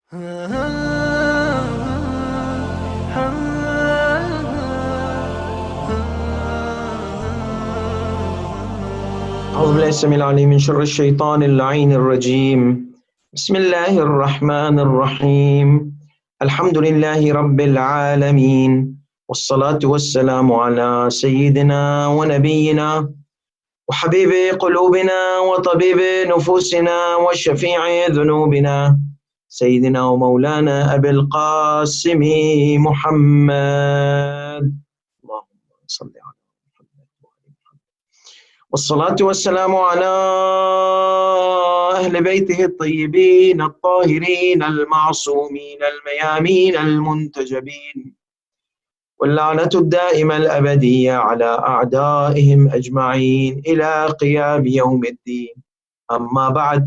أعوذ بالله السميع العليم من شر الشيطان اللعين الرجيم. بسم الله الرحمن الرحيم. الحمد لله رب العالمين، والصلاة والسلام على سيدنا ونبينا وحبيب قلوبنا وطبيب نفوسنا وشفيع ذنوبنا سيدنا ومولانا أبي القاسم محمد. اللهم صل على والصلاة والسلام على أهل بيته الطيبين الطاهرين المعصومين الميامين المنتجبين، واللعنة الدائمة الأبدية على أعدائهم أجمعين إلى قيام يوم الدين. أما بعد،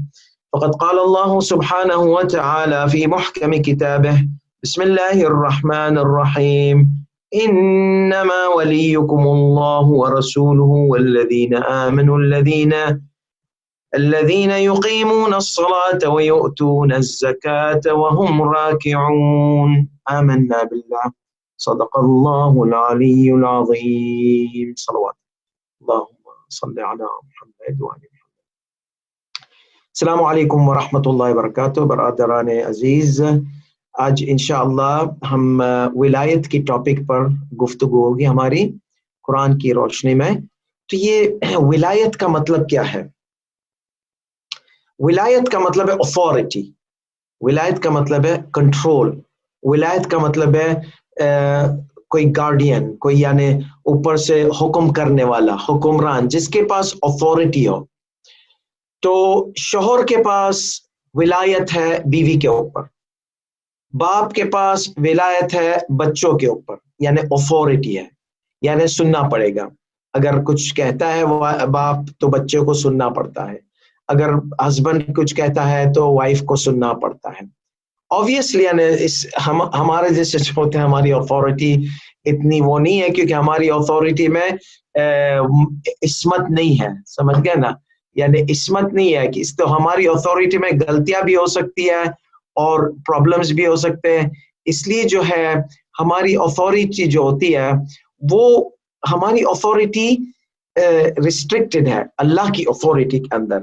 فقد قال الله سبحانه وتعالى في محكم كتابه: بسم الله الرحمن الرحيم: إنما وليكم الله ورسوله والذين آمنوا الذين يقيمون الصلاة ويؤتون الزكاة وهم راكعون. آمنا بالله، صدق الله العلي العظيم. صلوات اللهم صل على محمد وآل محمد. السلام علیکم ورحمۃ اللہ وبرکاتہ. برادران عزیز، آج انشاءاللہ ہم ولایت کی ٹاپک پر گفتگو ہوگی ہماری قرآن کی روشنی میں. تو یہ ولایت کا مطلب کیا ہے؟ ولایت کا مطلب ہے اتھارٹی، ولایت کا مطلب ہے کنٹرول، ولایت کا مطلب ہے کوئی گارڈین، کوئی یعنی اوپر سے حکم کرنے والا، حکمران، جس کے پاس اتھارٹی ہو. تو شوہر کے پاس ولایت ہے بیوی کے اوپر، باپ کے پاس ولایت ہے بچوں کے اوپر، یعنی اتھارٹی ہے، یعنی سننا پڑے گا. اگر کچھ کہتا ہے باپ تو بچے کو سننا پڑتا ہے، اگر ہسبینڈ کچھ کہتا ہے تو وائف کو سننا پڑتا ہے. آبویسلی یعنی ہمارے جیسے ہوتے ہیں، ہماری اتھارٹی اتنی وہ نہیں ہے، کیونکہ ہماری اتھارٹی میں عصمت نہیں ہے، سمجھ گئے نا؟ یعنی عصمت نہیں ہے کہ اس تو ہماری اتھارٹی میں غلطیاں بھی ہو سکتی ہے اور پرابلمز بھی ہو سکتے ہیں. اس لیے جو ہے ہماری اتھارٹی جو ہوتی ہے وہ ہماری اتھارٹی ریسٹرکٹڈ ہے اللہ کی اتھارٹی کے اندر.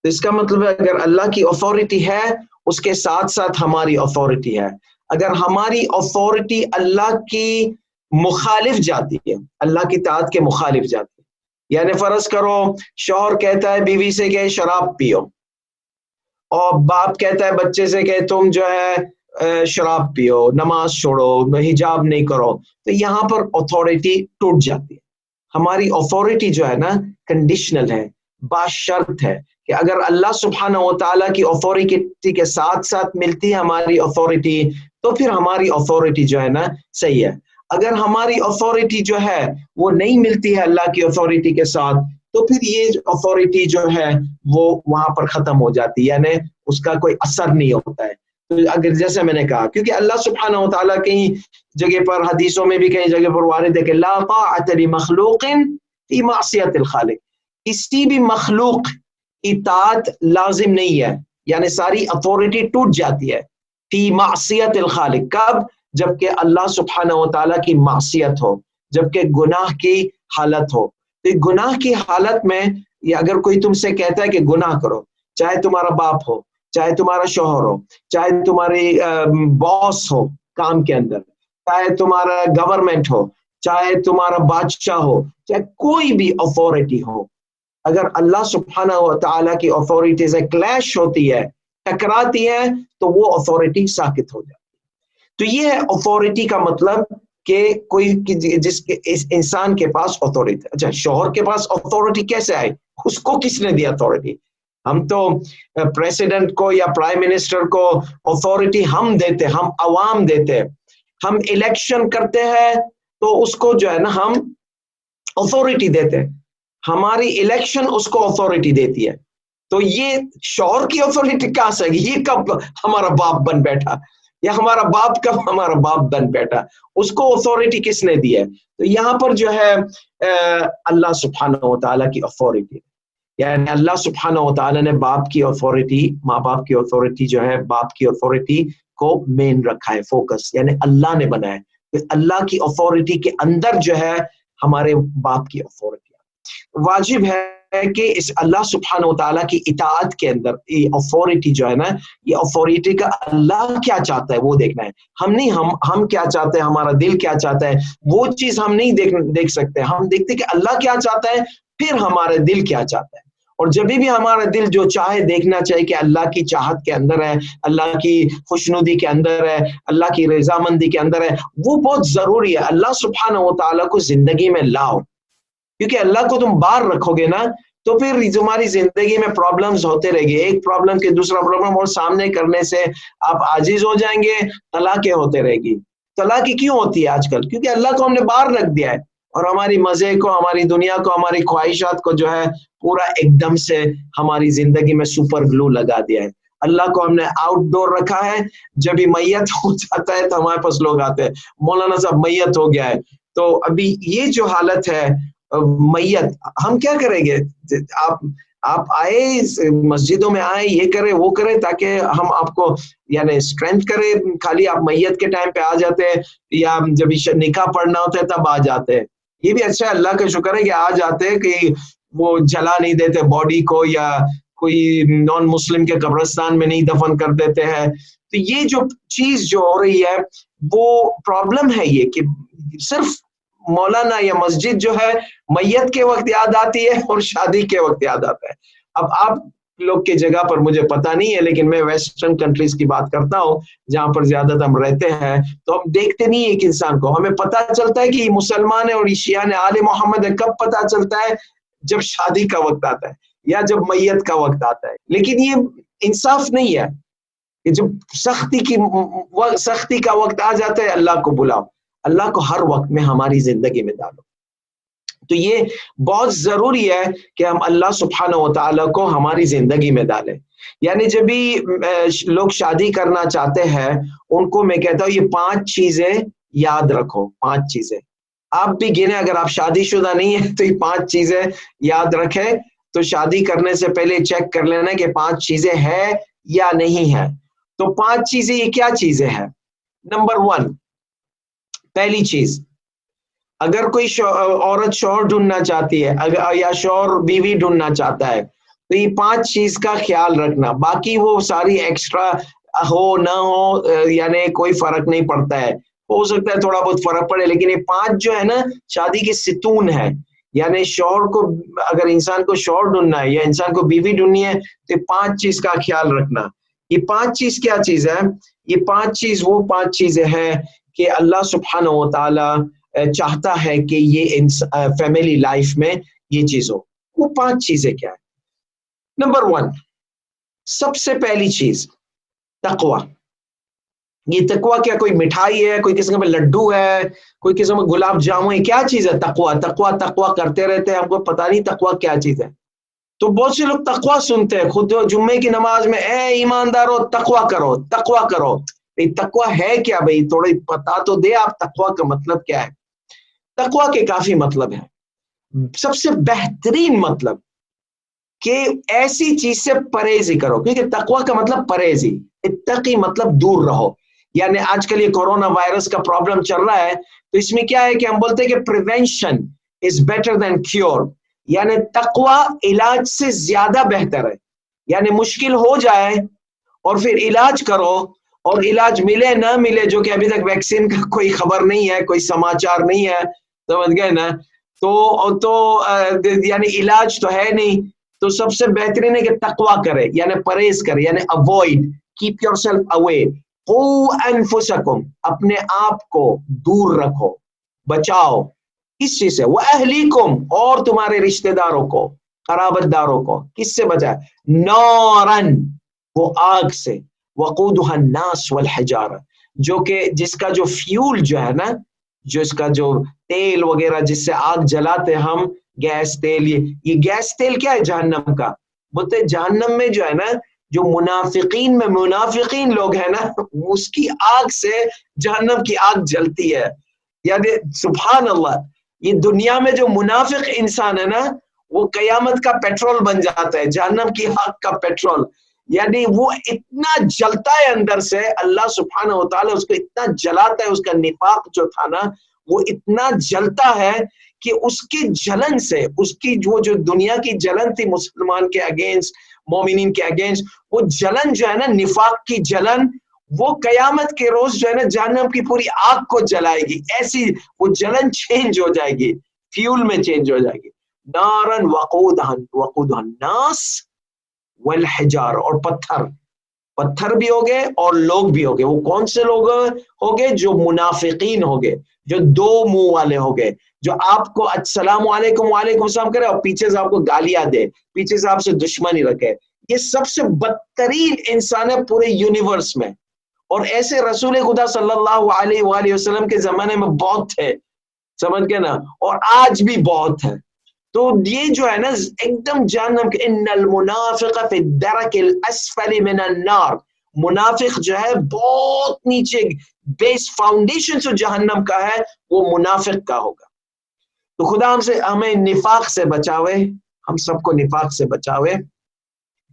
تو اس کا مطلب ہے اگر اللہ کی اتھارٹی ہے اس کے ساتھ ساتھ ہماری اتھارٹی ہے. اگر ہماری اتھارٹی اللہ کی مخالف جاتی ہے، اللہ کی اطاعت کے مخالف جاتی ہے، یعنی فرض کرو شوہر کہتا ہے بیوی سے کہ شراب پیو، اور باپ کہتا ہے بچے سے کہ تم جو ہے شراب پیو، نماز چھوڑو، حجاب نہیں کرو، تو یہاں پر اتھارٹی ٹوٹ جاتی ہے. ہماری اتھارٹی جو ہے نا کنڈیشنل ہے، باشرط ہے کہ اگر اللہ سبحانہ و تعالیٰ کی اتھارٹی کے ساتھ ساتھ ملتی ہے ہماری اتھارٹی، تو پھر ہماری اتھارٹی جو ہے نا صحیح ہے. اگر ہماری اتھارٹی جو ہے وہ نہیں ملتی ہے اللہ کی اتھارٹی کے ساتھ، تو پھر یہ اتھارٹی جو ہے وہ وہاں پر ختم ہو جاتی ہے، یعنی اس کا کوئی اثر نہیں ہوتا ہے. تو اگر جیسے میں نے کہا، کیونکہ اللہ سبحانہ و تعالیٰ کہیں جگہ پر حدیثوں میں بھی کئی جگہ پر وارد ہے کہ لا طاعت لمخلوق فی معصیت الخالق، کسی بھی مخلوق اطاعت لازم نہیں ہے، یعنی ساری اتھارٹی ٹوٹ جاتی ہے فی معصیت الخالق. کب؟ جبکہ اللہ سبحانہ و تعالیٰ کی معصیت ہو، جبکہ گناہ کی حالت ہو. تو گناہ کی حالت میں یا اگر کوئی تم سے کہتا ہے کہ گناہ کرو، چاہے تمہارا باپ ہو، چاہے تمہارا شوہر ہو، چاہے تمہاری باس ہو کام کے اندر، چاہے تمہارا گورنمنٹ ہو، چاہے تمہارا بادشاہ ہو، چاہے کوئی بھی اتھارٹی ہو، اگر اللہ سبحانہ و تعالیٰ کی اتھارٹی سے کلیش ہوتی ہے، ٹکراتی ہے، تو وہ اتھارٹی ساقط ہو جاتی ہے. تو یہ ہے اتھارٹی کا مطلب کہ کوئی جس کے انسان کے پاس اتھارٹی. اچھا، شوہر کے پاس اتھارٹی کیسے آئی؟ اس کو کس نے دی اتھارٹی؟ ہم تو پریزیڈنٹ کو یا پرائم منسٹر کو اتھارٹی ہم دیتے، ہم عوام دیتے. ہم الیکشن کرتے ہیں تو اس کو جو ہے نا ہم اتھارٹی دیتے ہیں، ہماری الیکشن اس کو اتھارٹی دیتی ہے. تو یہ شوہر کی اتھارٹی کہاں سے آئی؟ یہ کب ہمارا باپ بن بیٹھا، یا ہمارا باپ کب ہمارا باپ بن بیٹھا؟ اس کو اتھارٹی کس نے دی ہے؟ تو یہاں پر جو ہے اللہ سبحانہ و تعالیٰ کی اتھارٹی، یعنی اللہ سبحانہ و تعالیٰ نے باپ کی اتھارٹی، ماں باپ کی اتھارٹی جو ہے، باپ کی اتھارٹی को मेन रखा है, फोकस, यानी अल्लाह ने बनाया। तो अल्लाह की अथॉरिटी के अंदर जो है हमारे बाप की अथॉरिटी। वाजिब है कि इस अल्लाह सुब्हानहू व तआला की इताअत के अंदर ये अथॉरिटी जो है ना, ये अथॉरिटी का अल्लाह क्या चाहता है वो देखना है। हम नहीं, हम क्या चाहते हैं, हमारा दिल क्या चाहता है, वो चीज हम नहीं देख सकते। हम देखते कि अल्लाह क्या चाहता है, फिर हमारा दिल क्या चाहता है। और जब भी हमारा दिल जो चाहे देखना चाहिए कि अल्लाह की चाहत के अंदर है, अल्लाह की खुशनुदी के अंदर है, अल्लाह की रजामंदी के अंदर है, वो बहुत जरूरी है। अल्लाह सुब्हानहू व तआला को जिंदगी में लाओ, क्योंकि अल्लाह को तुम बाहर रखोगे ना तो फिर तुम्हारी जिंदगी में प्रॉब्लम्स होते रहेंगे, एक प्रॉब्लम के दूसरा प्रॉब्लम, और सामने करने से आप आजिज हो जाएंगे, तलाकें होते रहेगी। तलाकें क्यों होती है आजकल? क्योंकि अल्लाह को हमने बाहर रख दिया है और हमारी मजे को, हमारी दुनिया को, हमारी ख्वाहिशात को जो है पूरा एकदम से हमारी जिंदगी में सुपर ग्लू लगा दिया है। अल्लाह को हमने आउटडोर रखा है, जब भी मैयत हो जाता है तो हमारे पास लोग आते हैं, मौलाना साहब मैयत हो गया है। तो अभी ये जो हालत है मैयत, हम क्या करेंगे? आप आए मस्जिदों में आए, ये करे वो करे, ताकि हम आपको यानी स्ट्रेंथ करें। खाली आप मैयत के टाइम पे आ जाते हैं या जब निकाह पढ़ना होता है तब आ जाते हैं। ये भी अच्छा, अल्लाह का शुक्र है कि आ जाते हैं, कि वो जला नहीं देते बॉडी को, या कोई नॉन मुस्लिम के कब्रिस्तान में नहीं दफन कर देते हैं। तो ये जो चीज जो हो रही है वो प्रॉब्लम है, ये कि सिर्फ मौलाना या मस्जिद जो है मैयत के वक्त याद आती है और शादी के वक्त याद आता है। अब आप लोग की जगह पर मुझे पता नहीं है, लेकिन मैं वेस्टर्न कंट्रीज की बात करता हूँ जहां पर ज्यादातर हम रहते हैं, तो हम देखते नहीं एक इंसान को, हमें पता चलता है कि मुसलमान है और शिया ने आले मोहम्मद है कब पता चलता है? जब शादी का वक्त आता है या जब मैयत का वक्त आता है। लेकिन ये इंसाफ नहीं है कि जब सख्ती का वक्त आ जाता है अल्लाह को बुलाओ, अल्लाह को हर वक्त में हमारी जिंदगी में डालो। तो ये बहुत जरूरी है कि हम अल्लाह सुब्हानहू व तआला को हमारी जिंदगी में डालें। यानी जब भी लोग शादी करना चाहते हैं, उनको मैं कहता हूँ ये 5 चीजें याद रखो। 5 चीजें आप भी गिने, अगर आप शादीशुदा नहीं है तो ये 5 चीजें याद रखें। तो शादी करने से पहले चेक कर लेना कि 5 चीजें है या नहीं है। तो 5 चीजें ये क्या चीजें हैं? नंबर 1, पहली चीज, अगर कोई औरत शौहर ढूंढना चाहती है या शौहर बीवी ढूंढना चाहता है, तो ये 5 चीज का ख्याल रखना। बाकी वो सारी एक्स्ट्रा हो ना हो यानी कोई फर्क नहीं पड़ता है, हो सकता है थोड़ा बहुत फर्क पड़े, लेकिन ये 5 जो है ना शादी की सितून है। यानी शौहर को, अगर इंसान को शौहर ढूंढना है या इंसान को बीवी ढूंढनी है, तो 5 चीज का ख्याल रखना। ये 5 चीज क्या चीज है? ये 5 चीज वो 5 चीजें हैं कि अल्लाह सुब्हानहू व तआला चाहता है कि ये फैमिली लाइफ में ये चीज हो। वो 5 चीजें क्या है? नंबर 1, सबसे पहली चीज तकवा। ये तकवा क्या कोई मिठाई है, कोई किस्म का लड्डू है, कोई किस्म का गुलाब जामुन है? क्या चीज है तकवा? तकवा तकवा करते रहते हैं, हमको पता नहीं तकवा क्या चीज है। तो बहुत से लोग तकवा सुनते हैं, खुद जुम्मे की नमाज में, ए ईमानदारो तकवा करो, तकवा करो। तकवा है क्या भाई? थोड़ी पता तो दे आप, तकवा का मतलब क्या है? तकवा के काफी मतलब है। सबसे बेहतरीन मतलब कि ऐसी चीज से परहेजी करो, क्योंकि तकवा का मतलब परहेजी, इत्तकी मतलब दूर रहो। यानी आजकल ये कोरोना वायरस का प्रॉब्लम चल रहा है, तो इसमें क्या है कि हम बोलते हैं कि prevention is better than cure. यानी तकवा इलाज से ज्यादा बेहतर है। यानी मुश्किल हो जाए और फिर इलाज करो, और इलाज मिले ना मिले, जो कि अभी तक वैक्सीन का कोई खबर नहीं है, कोई समाचार नहीं है, समझ गए ना? तो यानी इलाज तो है नहीं, तो सबसे बेहतरीन है कि तकवा करे, यानी परहेज करे, यानी अवॉइड, कीप योरसेल्फ अवे। अनफुसकुम, अपने आप को दूर रखो, बचाओ। किस चीज से? वह अहलीकुम, और तुम्हारे रिश्तेदारों को, कराबतदारों को। किससे बचाए? नौरन, वो आग से, वक़ूदुहा अन्नास वल हिजारा, जो कि जिसका जो फ्यूल जो है ना, जो इसका जो तेल वगैरह जिससे आग जलाते हम, गैस तेल, ये गैस तेल क्या है? जहन्नम का। बोलते जहन्नम में जो है ना, जो मुनाफिकीन लोग हैं ना, उसकी आग से जहन्नम की आग जलती है। यानी सुभान अल्लाह, ये दुनिया में जो मुनाफिक इंसान है ना, वो कयामत का पेट्रोल बन जाता है, जहन्नम की आग का पेट्रोल। यानी वो इतना जलता है अंदर से, अल्लाह सुब्हानहू व तआला उसको इतना जलाता है, उसका निफाक जो था ना वो इतना जलता है कि उसकी जलन से, उसकी वो जो दुनिया की जलन थी मुसलमान के अगेंस्ट, मोमिनीन के अगेंस्ट, वो जलन जो है ना निफाक की जलन, वो कयामत के रोज जो है ना जहन्नम की पूरी आग को जलाएगी। ऐसी वो जलन चेंज हो जाएगी, फ्यूल में चेंज हो जाएगी। नारन वक़ूदुहन नास वल हिजार, और पत्थर भी हो गए और लोग भी हो गए। वो कौन से लोग हो गए? जो मुनाफिकीन हो गए, जो दो मुंह वाले हो गए, जो आपको अस्सलाम वालेकुम वालेकुम सलाम करे और पीछे से आपको गालियां दे, पीछे से आपसे दुश्मनी रखे। ये सबसे बदतरीन इंसान है पूरे यूनिवर्स में। और ऐसे रसूल खुदा सल्लल्लाहु अलैहि वसल्लम के जमाने में बहुत थे, समझ गए ना, और आज भी बहुत है। तो ये जो है ना एकदम जहन्नम के, इन्नल मुनाफिक फी दरकिल अस्फली मिनन नार, मुनाफिक जो है बहुत नीचे, बेस फाउंडेशन जो जहन्नम का है वो मुनाफिक का होगा। तो खुदा हमसे हमें निफाक से बचावे, हम सबको निफाक से बचावे।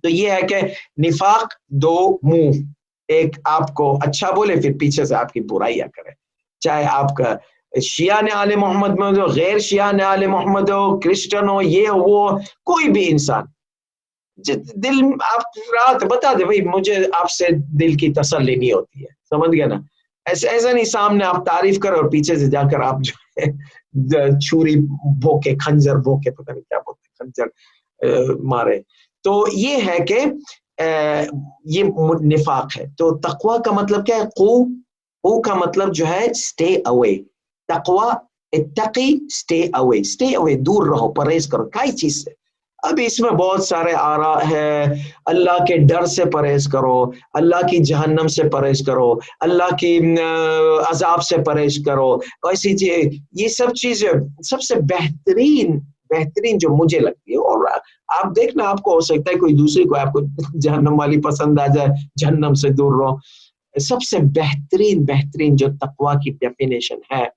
तो ये है कि निफाक दो मुंह, एक आपको अच्छा बोले फिर पीछे से आपकी बुराइयां करे, चाहे आपका शिया ने आले मोहम्मद में हो, गैर शिया ने आले मोहम्मद हो, क्रिश्चियन हो, ये हो वो, कोई भी इंसान दिल आप रात बता दे भाई मुझे आपसे दिल की तसल्ली नहीं होती है, समझ गया ना। ऐसा नहीं सामने आप तारीफ करो और पीछे से जाकर आप जो है छुरी भोके, खंजर भोके, पता नहीं क्या बोलते, खंजर मारे। तो ये है कि ये निफाक है। तो तकवा का मतलब क्या है? कू का मतलब जो है स्टे अवे, तकवा इत्तकी, स्टे अवे, दूर रहो, परहेज करो कई चीज से। अब इसमें बहुत सारे आरा है, अल्लाह के डर से परहेज करो, अल्लाह की जहन्नम से परहेज करो, अल्लाह की अजाब से परहेज करो, ऐसी चीज, ये सब चीजें सबसे बेहतरीन जो मुझे लगती है। और आप देखना, आपको हो सकता है कोई दूसरी को आपको जहन्नम वाली पसंद आ जाए, जहन्नम से दूर रहो। सबसे बेहतरीन जो तकवा की डेफिनेशन है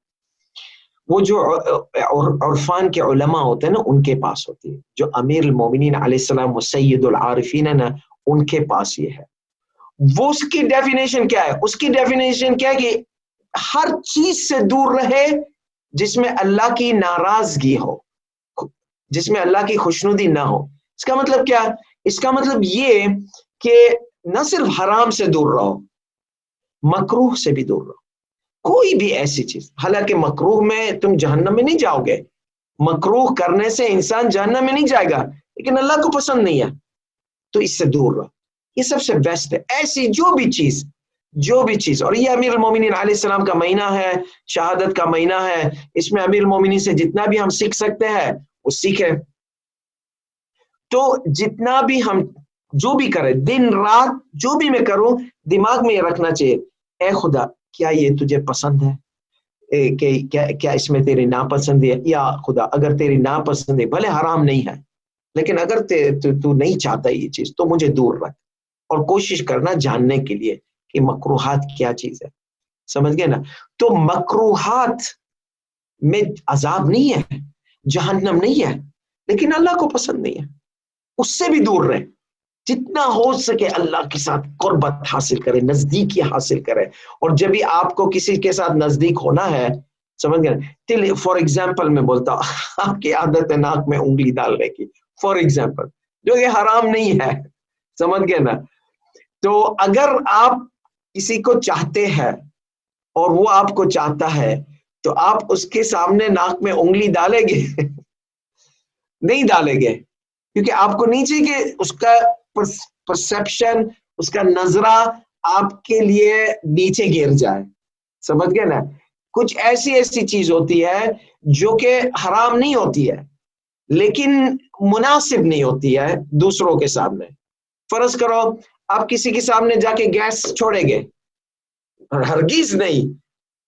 वो जो उर्फान के उलमा होते हैं ना उनके पास होती है, जो अमीर मोमिनीन अलैहिस्सलाम व सय्यदुल आरिफीन है ना उनके पास ये है। वो उसकी डेफिनेशन क्या है? उसकी डेफिनेशन क्या है कि हर चीज से दूर रहे जिसमें अल्लाह की नाराजगी हो, जिसमें अल्लाह की खुशनुदी ना हो। इसका मतलब क्या? इसका मतलब ये कि न सिर्फ हराम से दूर रहो, मकरूह से भी दूर रहो। कोई भी ऐसी चीज, हालांकि मकरूह में तुम जहन्नम में नहीं जाओगे, मकरूह करने से इंसान जहन्नम में नहीं जाएगा, लेकिन अल्लाह को पसंद नहीं है तो इससे दूर रहो। ये सबसे बेस्ट है। ऐसी जो भी चीज, और ये अमीर मोमिनीन अलैहिस्सलाम का महीना है, शहादत का महीना है, इसमें अमीर मोमिनीन से जितना भी हम सीख सकते हैं वो सीखे। तो जितना भी हम जो भी करें, दिन रात जो भी मैं करूं, दिमाग में ये रखना चाहिए, ए खुदा क्या ये तुझे पसंद है, क्या इसमें तेरी नापसंद है? या खुदा अगर तेरी नापसंद है, भले हराम नहीं है, लेकिन अगर तू नहीं चाहता ये चीज तो मुझे दूर रख। और कोशिश करना जानने के लिए कि मकरूहात क्या चीज है, समझ गए ना। तो मकरूहात में अजाब नहीं है, जहन्नम नहीं है, लेकिन अल्लाह को पसंद नहीं है, उससे भी दूर रहे। जितना हो सके अल्लाह के साथ कुर्बत हासिल करे, नजदीकी हासिल करे। और जब भी आपको किसी के साथ नजदीक होना है, समझ गए, फॉर एग्जाम्पल मैं बोलता हूँ, आपकी आदत है नाक में उंगली डालने की, फॉर एग्जाम्पल, जो ये हराम नहीं है, समझ गए ना। तो अगर आप किसी को चाहते हैं और वो आपको चाहता है, तो आप उसके सामने नाक में उंगली डालेंगे? नहीं डालेंगे, क्योंकि आपको नहीं चाहिए कि उसका परसेप्शन, उसका नजरा आपके लिए नीचे गिर जाए, समझ गए ना। कुछ ऐसी चीज होती है जो कि हराम नहीं होती है, लेकिन मुनासिब नहीं होती है दूसरों के सामने। फर्ज करो आप किसी के सामने जाके गैस छोड़ेंगे, हरगिज नहीं,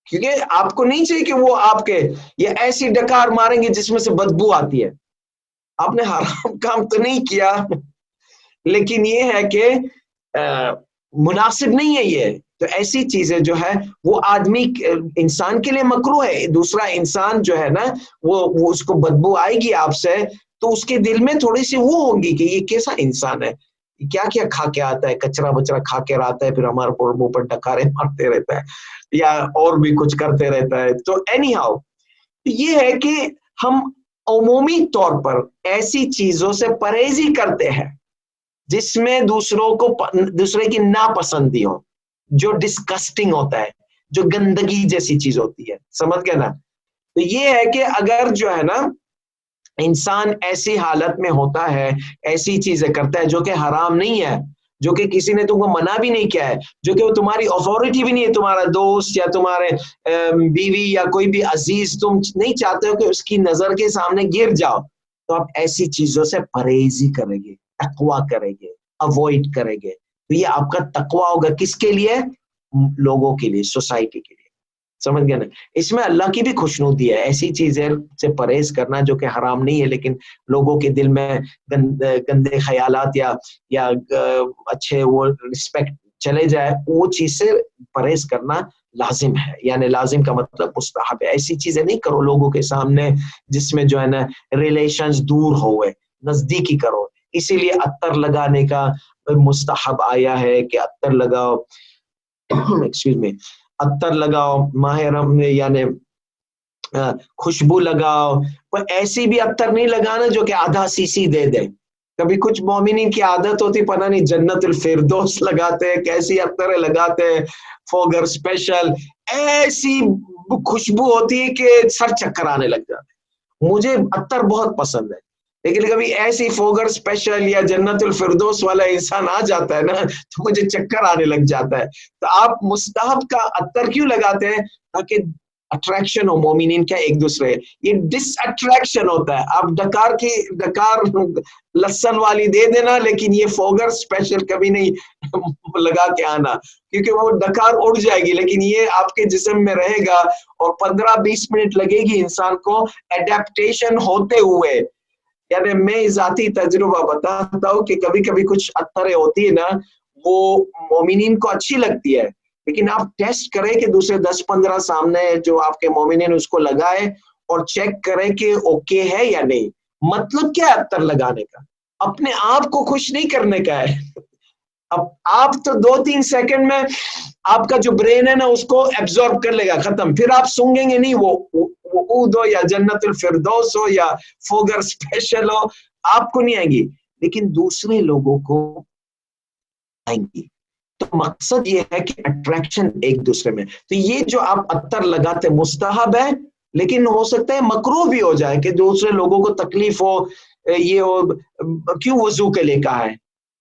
क्योंकि आपको नहीं चाहिए कि वो आपके ये ऐसी डकार मारेंगे जिसमें से बदबू आती है। आपने हराम काम तो नहीं किया, लेकिन ये है कि मुनासिब नहीं है ये। तो ऐसी चीजें जो है वो आदमी, इंसान के लिए मकरूह है। दूसरा इंसान जो है ना वो उसको बदबू आएगी आपसे, तो उसके दिल में थोड़ी सी वो होगी कि ये कैसा इंसान है, क्या क्या खा के आता है, कचरा बचरा खा के आता है, फिर हमारे मुंह पर डकारे मारते रहता है या और भी कुछ करते रहता है। तो एनी हाउ ये है कि हम अमूमी तौर पर ऐसी चीजों से परहेजी करते हैं जिसमें दूसरे की नापसंदी हो, जो डिस्कस्टिंग होता है, जो गंदगी जैसी चीज होती है, समझ गए ना। तो ये है कि अगर जो है ना इंसान ऐसी हालत में होता है, ऐसी चीजें करता है जो कि हराम नहीं है, जो कि किसी ने तुमको मना भी नहीं किया है, जो कि वो तुम्हारी अथॉरिटी भी नहीं है, तुम्हारा दोस्त या तुम्हारे बीवी या कोई भी अजीज, तुम नहीं चाहते हो कि उसकी नजर के सामने गिर जाओ, तो आप ऐसी चीजों से परहेजी करेंगे, तकवा करेंगे, अवॉइड करेंगे। तो ये आपका तकवा होगा किसके लिए? लोगों के लिए, सोसाइटी के लिए, समझ गया ना। इसमें अल्लाह की भी खुशनुदी है, ऐसी चीजें से परहेज करना जो कि हराम नहीं है, लेकिन लोगों के दिल में गंदे ख्यालात या अच्छे वो रिस्पेक्ट चले जाए, वो चीज से परहेज करना लाजिम है। यानी लाजिम का मतलब मुस्तहब है। ऐसी चीजें नहीं करो लोगों के सामने जिसमें जो है ना रिलेशंस दूर होए, नजदीकी करो। इसीलिए अत्तर लगाने का मुस्तहब आया है कि अत्तर लगाओ एक्सक्यूज मी, अत्तर लगाओ माह रमज़ान में, यानी खुशबू लगाओ। पर ऐसी भी अत्तर नहीं लगाना जो कि आधा सीसी दे दे। कभी कुछ मोमिनीन की आदत होती, पता नहीं जन्नतुल फिरदौस लगाते हैं, कैसी अत्तर लगाते हैं, फोगर स्पेशल, ऐसी खुशबू होती है कि सर चक्कर आने लग जाते हैं। मुझे अत्तर बहुत पसंद है, लेकिन कभी ऐसी फोगर स्पेशल या जन्नतुल फिरदौस वाला इंसान आ जाता है ना, तो मुझे चक्कर आने लग जाता है। तो आप मुस्तहब का अत्तर क्यों लगाते हैं? ताकि अट्रैक्शन हो मोमिनीन का एक दूसरे। ये डिसअट्रैक्शन होता है। आप डकार लहसन वाली दे देना, लेकिन ये फोगर स्पेशल कभी नहीं लगा के आना, क्योंकि वो डकार उड़ जाएगी, लेकिन ये आपके जिस्म में रहेगा और 15-20 मिनट लगेगी इंसान को एडेप्टेशन होते हुए। यानी मैं जाती तजुर्बा बताता हूँ कि कभी कभी कुछ अत्तरें होती है ना, वो मोमिनीन को अच्छी लगती है, लेकिन आप टेस्ट करें कि दूसरे 10-15 सामने जो आपके मोमिनीन उसको लगाए और चेक करें कि ओके है या नहीं। मतलब क्या है अत्तर लगाने का? अपने आप को खुश नहीं करने का है। अब आप तो 2-3 सेकंड में आपका जो ब्रेन है ना उसको एब्जॉर्ब कर लेगा, खत्म। फिर आप सूंघेंगे नहीं, वो ऊद हो या जन्नतुल फिरदौस हो या फोगर स्पेशल हो, आपको नहीं आएंगी, लेकिन दूसरे लोगों को आएंगी। तो मकसद ये है कि अट्रैक्शन एक दूसरे में। तो ये जो आप अत्तर लगाते मुस्तहब है, लेकिन हो सकता है मकरूह भी हो जाए कि दूसरे लोगों को तकलीफ हो, ये हो। क्यों वजू के लिए कहा है?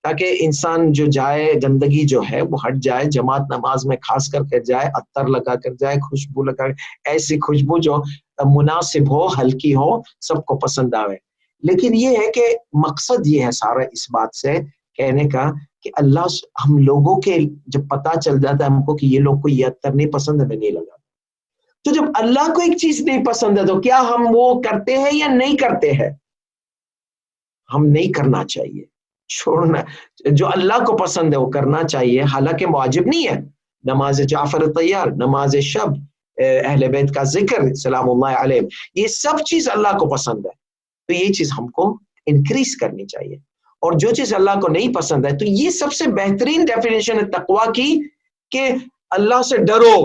ताकि इंसान जो जाए, गंदगी जो है वो हट जाए, जमात नमाज में खास करके जाए, अत्तर लगा कर जाए, खुशबू लगा, ऐसी खुशबू जो मुनासिब हो, हल्की हो, सबको पसंद आवे। लेकिन ये है कि मकसद ये है सारा इस बात से कहने का कि अल्लाह, हम लोगों के जब पता चल जाता है हमको कि ये लोग को ये अत्तर नहीं पसंद है, मैं नहीं लगा। तो जब अल्लाह को एक चीज नहीं पसंद है तो क्या हम वो करते हैं या नहीं करते हैं? हम नहीं करना चाहिए, छोड़ना। जो अल्लाह को पसंद है वो करना चाहिए, हालांकि वाजिब नहीं है। नमाज जाफर तैयार, नमाज शब, अहले बैत का जिक्र सलामुल्लाह अलैहिम, ये सब चीज अल्लाह को पसंद है। तो ये चीज हमको इंक्रीज करनी चाहिए। और जो चीज अल्लाह को नहीं पसंद है, तो ये सबसे बेहतरीन डेफिनेशन है तकवा की कि अल्लाह से डरो।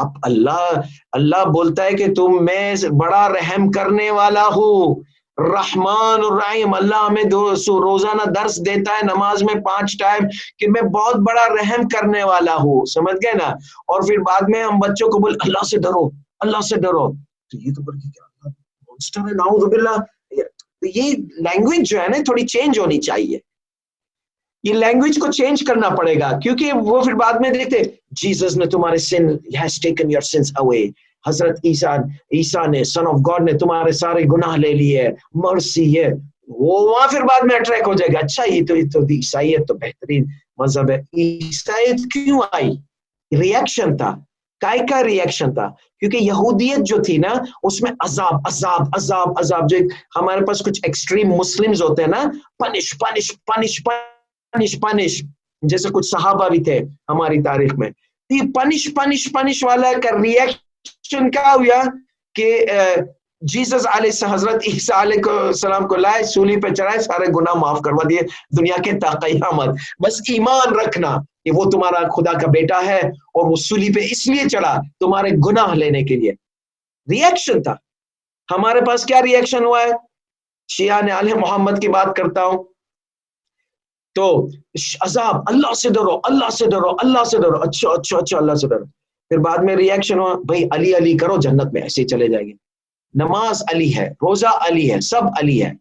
आप अल्लाह बोलता है कि मैं बड़ा रहम करने वाला हूँ, रहमान और रहीम। अल्लाह हमें रोजाना दर्स देता है नमाज में 5 टाइम कि मैं बहुत बड़ा रहम करने वाला हूँ, समझ गए ना। और फिर बाद में हम बच्चों को बोल अल्लाह से डरो, अल्लाह से डरो। तो ये तो बल्कि क्या मॉन्स्टर है, नाउज़ुबिल्लाह। तो ये लैंग्वेज जो है ना थोड़ी चेंज होनी चाहिए, ये लैंग्वेज को चेंज करना पड़ेगा, क्योंकि वो फिर बाद में देखते जीसस ने तुम्हारे sin has taken your sins away, हजरत ईसा ने, सन ऑफ गॉड ने तुम्हारे सारे गुनाह ले लिए, मर्सी है। वो वहां फिर बाद में अट्रैक्ट हो जाएगा, अच्छा ये तो ईसाईयत तो बेहतरीन मजहब है। ईसाईयत क्यों आई? रिएक्शन था। काय का रिएक्शन था? क्योंकि यहूदियत जो थी ना उसमें अजाब अजाब अजाब अजाब, जो हमारे पास कुछ एक्सट्रीम मुस्लिम्स होते हैं ना, punish punish punish punish punish, जैसे कुछ सहाबा भी थे हमारी तारीख में। ये पनिश पनिश पनिश वाला का रिएक्शन क्या हुआ कि जीसस हजरत ईसा अलैहिस्सलाम को लाए, सूली पे चढ़ाए, सारे गुनाह माफ करवा दिए दुनिया के ता क़यामत। बस ईमान रखना कि वो तुम्हारा खुदा का बेटा है और वो सूली पे इसलिए चढ़ा तुम्हारे गुनाह लेने के लिए। रिएक्शन था। हमारे पास क्या रिएक्शन हुआ है? शिया ने आले मोहम्मद की बात करता हूं तो अजाब, अल्लाह से डरो, अल्लाह से डरो, अल्लाह से डरो, अच्छा अच्छा अच्छा अल्लाह से डरो। फिर बाद में रिएक्शन हुआ, भाई अली अली करो, जन्नत में ऐसे ही चले जाएंगे। नमाज अली है, रोजा अली है, सब अली है।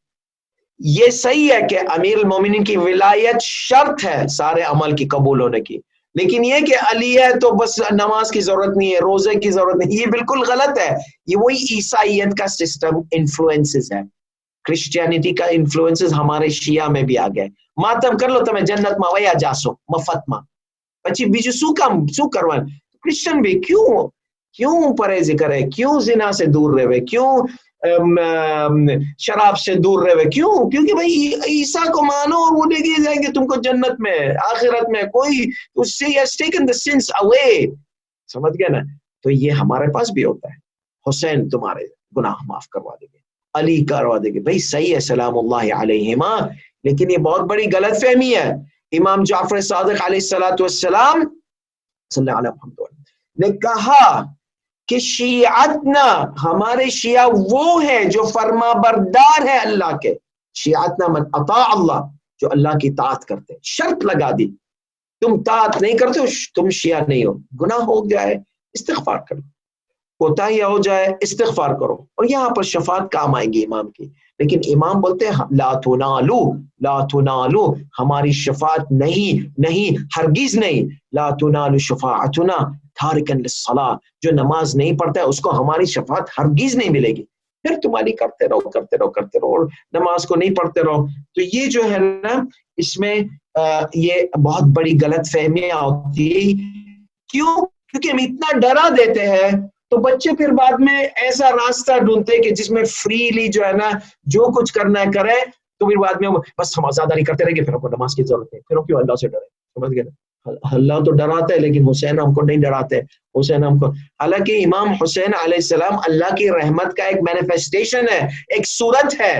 ये सही है कि अमीर मोमिनीन की विलायत शर्त है सारे अमल की कबूल होने की, लेकिन ये कि अली है तो बस नमाज की जरूरत नहीं है, रोजे की जरूरत नहीं, ये बिल्कुल गलत है। ये वही ईसाइयत का सिस्टम इन्फ्लुएंसेस है, क्रिश्चियनिटी का इन्फ्लुएंसेस हमारे शिया में भी आ गए। मातम कर लो તમે જન્નતમાં વયા જાશો મફતમાં, પછી બીજું શું કરવાનું? ક્રિશ્चियन भी क्यों परहेज करे, क्यों जिना से दूर रहे, क्यों शराब से दूर रहे, क्यों? क्योंकि भाई ईसा को मानो और वो लेके जाएंगे तुमको जन्नत में, आखिरत में। कोई उससे has taken the sins away, समझ गया ना? तो ये हमारे पास भी होता है, हुसैन तुम्हारे गुनाह माफ करवा देंगे, अली करवा देंगे, भाई सही है सलामुल्लाह अलैहिमा, लेकिन ये बहुत बड़ी गलतफहमी है। इमाम जाफर सादिक अलैहिस्सलाम ने कहा कि शियातना, हमारे शिया वो है जो फरमा बरदार है अल्लाह के। शियातना मन अता अल्लाह, जो अल्लाह की ताअत करते हैं। शर्त लगा दी, तुम ताअत नहीं करते हो तुम शिया नहीं हो। गुनाह हो जाए इस्तिग़फार करो, कोताहिया हो जाए इस्तिग़फार करो, और यहाँ पर शफात काम आएगी इमाम की। लेकिन इमाम बोलते हैं ला तुनालू, हमारी शफात नहीं हरगिज नहीं। ला तुनालु शफाअतुना तारिकन लिस्सलाह, जो नमाज नहीं पढ़ता है उसको हमारी शफात हरगिज नहीं मिलेगी। फिर तुम्हारी करते रहो और नमाज को नहीं पढ़ते रहो। तो ये जो है ना, इसमें ये बहुत बड़ी गलत फहमियां होती है। क्यों? क्योंकि हम इतना डरा देते हैं तो बच्चे फिर बाद में ऐसा रास्ता ढूंढते हैं कि जिसमें फ्रीली जो है ना, जो कुछ करना है करे। तो फिर बाद में बस हम आजादारी करते रहेंगे, फिर हमको नमाज की जरूरत है, फिर हम क्यों अल्लाह से डरे? समझ गए ना? अल्लाह तो डराते हैं, लेकिन हुसैन हमको नहीं डराते। हुसैन हमको, हालांकि इमाम हुसैन अलैहिस्सलाम अल्लाह की रहमत का एक मैनिफेस्टेशन है, एक सूरत है,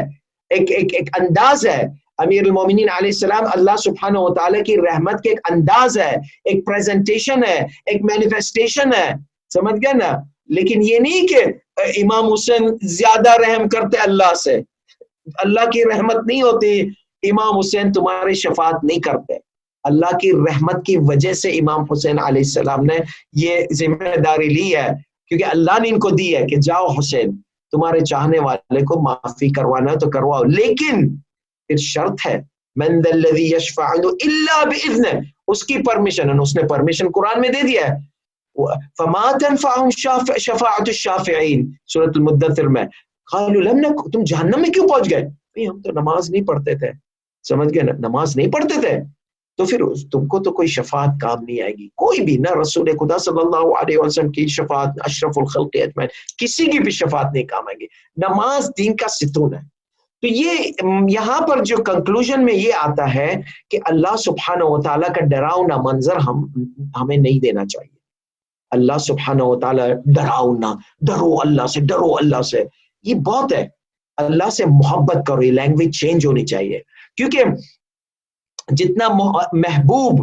एक अंदाज है। अमीरुल मोमिनीन अलैहिस्सलाम अल्लाह सुब्हानहु व तआला की रहमत के एक अंदाज है, एक प्रेजेंटेशन है, एक मैनिफेस्टेशन है। समझ गए ना? लेकिन ये नहीं कि इमाम हुसैन ज्यादा रहम करते अल्लाह से, अल्लाह की रहमत नहीं होती, इमाम हुसैन तुम्हारी शफात नहीं करते। अल्लाह की रहमत की वजह से इमाम हुसैन अलैहिस्सलाम ने ये जिम्मेदारी ली है, क्योंकि अल्लाह ने इनको दी है कि जाओ हुसैन, तुम्हारे चाहने वाले को माफी करवाना है तो करवाओ, लेकिन फिर शर्त है, मन दल्लज़ी यशफ़अु इल्ला बिइज़्निह, उसकी परमिशन है। उसने परमिशन कुरान में दे दिया है। फमा तनफ़अहुम शफ़ाअतु शाफ़िईन, सूरह मुद्दथिर में, क़ालू लम नक, तुम जहन्नम में क्यों पहुंच गए? भाई हम तो नमाज नहीं पढ़ते थे। समझ गए ना? नमाज नहीं पढ़ते थे तो फिर तुमको तो कोई शफात काम नहीं आएगी, कोई भी, ना रसूल खुदा सल्लल्लाहु अलैहि वसल्लम की शफात, अशरफुल खल्क़ अजमैन, किसी की भी शफात नहीं काम आएगी। नमाज दीन का सितून है। तो ये यहाँ पर जो कंक्लूजन में ये आता है कि अल्लाह सुब्हानहु व तआला का डरावना मंजर हमें नहीं देना चाहिए। अल्लाह सुब्हानहु व तआला डरावना, डरो अल्लाह से, ये बहुत है। अल्लाह से मोहब्बत करो, ये लैंग्वेज चेंज होनी चाहिए, क्योंकि जितना महबूब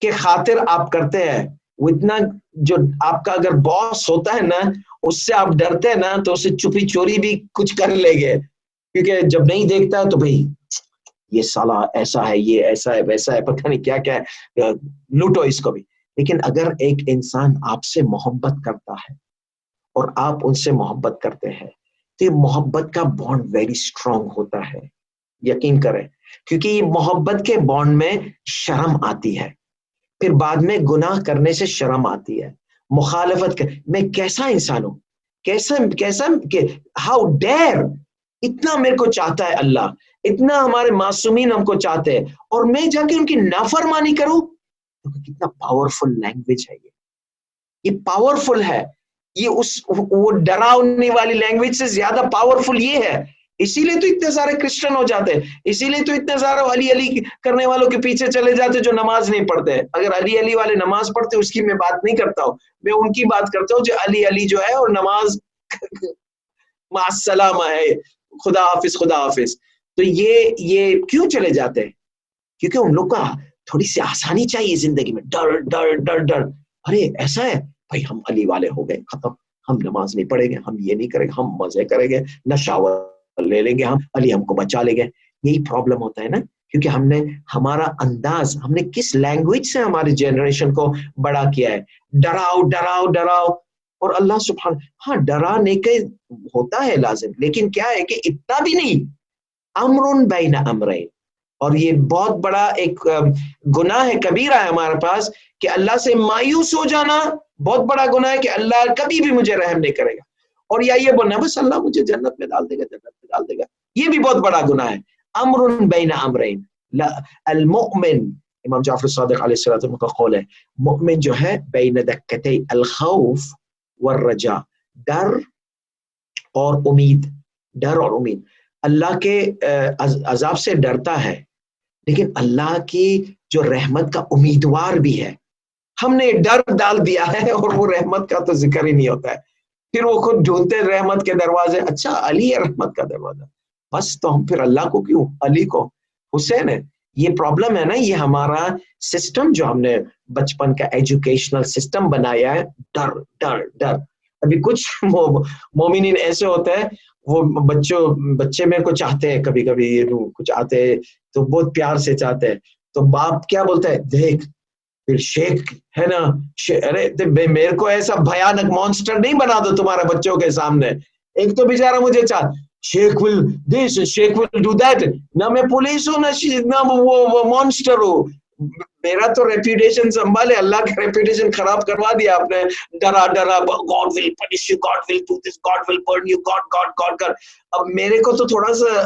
के खातिर आप करते हैं, उतना जो आपका अगर बॉस होता है ना, उससे आप डरते हैं ना, तो उसे चुपी चोरी भी कुछ कर लेंगे, क्योंकि जब नहीं देखता है तो भाई ये साला ऐसा है, ये ऐसा है, वैसा है, पता नहीं क्या क्या है, लूटो इसको भी। लेकिन अगर एक इंसान आपसे मोहब्बत करता है और आप उनसे मोहब्बत करते हैं, तो ये मोहब्बत का बॉन्ड वेरी स्ट्रांग होता है, यकीन करें। क्योंकि ये मोहब्बत के बॉन्ड में शर्म आती है, फिर बाद में गुनाह करने से शर्म आती है, मुखालफत कर, मैं कैसा इंसान हूं, कैसा हाउ डेयर, इतना मेरे को चाहता है अल्लाह, इतना हमारे मासूमीन हमको चाहते हैं, और मैं जाके उनकी नाफरमानी करूं। तो कितना पावरफुल लैंग्वेज है ये पावरफुल है। ये वो डरावने वाली लैंग्वेज से ज्यादा पावरफुल ये है। इसीलिए तो इतने सारे क्रिश्चियन हो जाते हैं, इसीलिए तो इतने सारे अली अली करने वालों के पीछे चले जाते जो नमाज नहीं पढ़ते। अगर अली अली वाले नमाज पढ़ते उसकी मैं बात नहीं करता हूँ, मैं उनकी बात करता हूँ जो अली अली जो है और नमाज मास्सलामा है, खुदा हाफिज। तो ये क्यों चले जाते हैं? क्योंकि उन लोग का थोड़ी सी आसानी चाहिए जिंदगी में, डर डर डर डर। अरे ऐसा है भाई, हम अली वाले हो गए, खत्म, हम नमाज नहीं पढ़ेंगे, हम ये नहीं करेंगे, हम मजे करेंगे, नशा ले लेंगे, हम अली हमको बचा लेंगे। यही प्रॉब्लम होता है ना, क्योंकि हमने हमारा अंदाज, हमने किस लैंग्वेज से हमारे जनरेशन को बड़ा किया है, डराओ डराओ डराओ। और अल्लाह सुभान, हाँ डराने के होता है लाजिम, लेकिन क्या है कि इतना भी नहीं, अमरुन बैन अमरैन। और ये बहुत बड़ा एक गुनाह है, कबीरा है हमारे पास, कि अल्लाह से मायूस हो जाना बहुत बड़ा गुनाह है, कि अल्लाह कभी भी मुझे रहम नहीं करेगा, और या ये बोलना बस अल्लाह मुझे जन्नत में डाल देगा, जन्नत में डाल देगा। ये भी बहुत बड़ा गुनाह है। अमरुन बैन अमरैन, अल मुमिन, इमाम जाफर सादिक अलैहिस्सलाम का कौल है, मुमिन जो है बैन दक्कतै अल खौफ वर रजा, डर और उम्मीद, डर और उम्मीद। अल्लाह के अजाब से डरता है, लेकिन अल्लाह की जो रहमत का उम्मीदवार भी है। हमने डर डाल दिया है और वो रहमत का तो जिक्र ही नहीं होता है। फिर वो खुद ढूंढते रहमत के दरवाजे, अच्छा अली है रहमत का दरवाजा, बस तो हम फिर अल्लाह को क्यों, अली को, हुसैन है। ये प्रॉब्लम है ना, ये हमारा सिस्टम जो हमने बचपन का एजुकेशनल सिस्टम बनाया है, डर डर डर। अभी कुछ मोमिनीन ऐसे होते हैं, वो बच्चे मेरे को चाहते हैं, कभी कभी कुछ आते हैं तो बहुत प्यार से चाहते हैं, तो बाप क्या बोलता है, देख फिर शेख है ना, अरे मेरे को ऐसा भयानक मॉन्स्टर नहीं बना दो तुम्हारे बच्चों के सामने। एक तो बेचारा मुझे चाह, Sheikh will this, Sheikh will do that, ना मैं पुलिस हूँ ना वो मॉन्स्टर हूँ। मेरा तो रेप्यूटेशन संभाले, अल्लाह का रेप्यूटेशन खराब करवा दिया आपने, डरा डरा, God will punish you, God will do this, God will burn you, God God God कर। अब मेरे को तो थोड़ा सा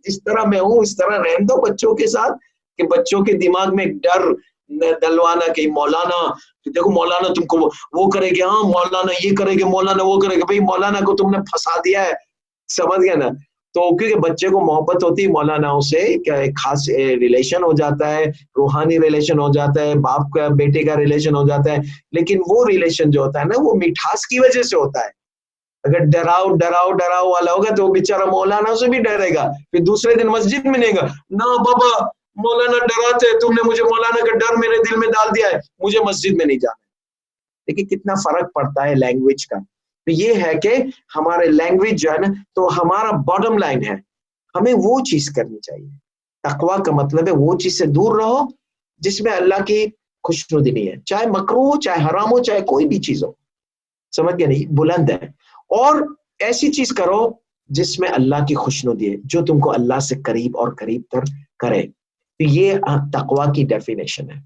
इस तरह मैं हूँ इस तरह रहने दो बच्चों के साथ, कि बच्चों के दिमाग में डर डलवाना कि मौलाना देखो, मौलाना तुमको वो करेंगे, हाँ मौलाना ये करेंगे, मौलाना वो करेंगे। भाई मौलाना को तुमने फंसा दिया है, समझ गया ना। तो क्योंकि बच्चे को मोहब्बत होती है मौलानाओं से, क्या एक खास रिलेशन हो जाता है, रूहानी रिलेशन हो जाता है, बाप का बेटे का रिलेशन हो जाता है, लेकिन वो रिलेशन जो होता है ना, वो मिठास की वजह से होता है। अगर डराओ डराओ डराओ वाला होगा तो बेचारा मौलाना से भी डरेगा, फिर दूसरे दिन मस्जिद में नहीं गया, ना बाबा मौलाना डराते, तुमने मुझे मौलाना का डर मेरे दिल में डाल दिया है, मुझे मस्जिद में नहीं जाना। देखिए कितना फर्क पड़ता है लैंग्वेज का। तो ये है कि हमारे लैंग्वेज जो है ना, तो हमारा बॉटम लाइन है, हमें वो चीज करनी चाहिए। तकवा का मतलब है वो चीज से दूर रहो जिसमें अल्लाह की खुशनुदी नहीं है, चाहे मकरूह हो, चाहे हराम हो, चाहे कोई भी चीज हो, समझ गया नहीं, बुलंद है। और ऐसी चीज करो जिसमें अल्लाह की खुशनुदी है, जो तुमको अल्लाह से करीब और करीब तर करे। तो ये तकवा की डेफिनेशन है।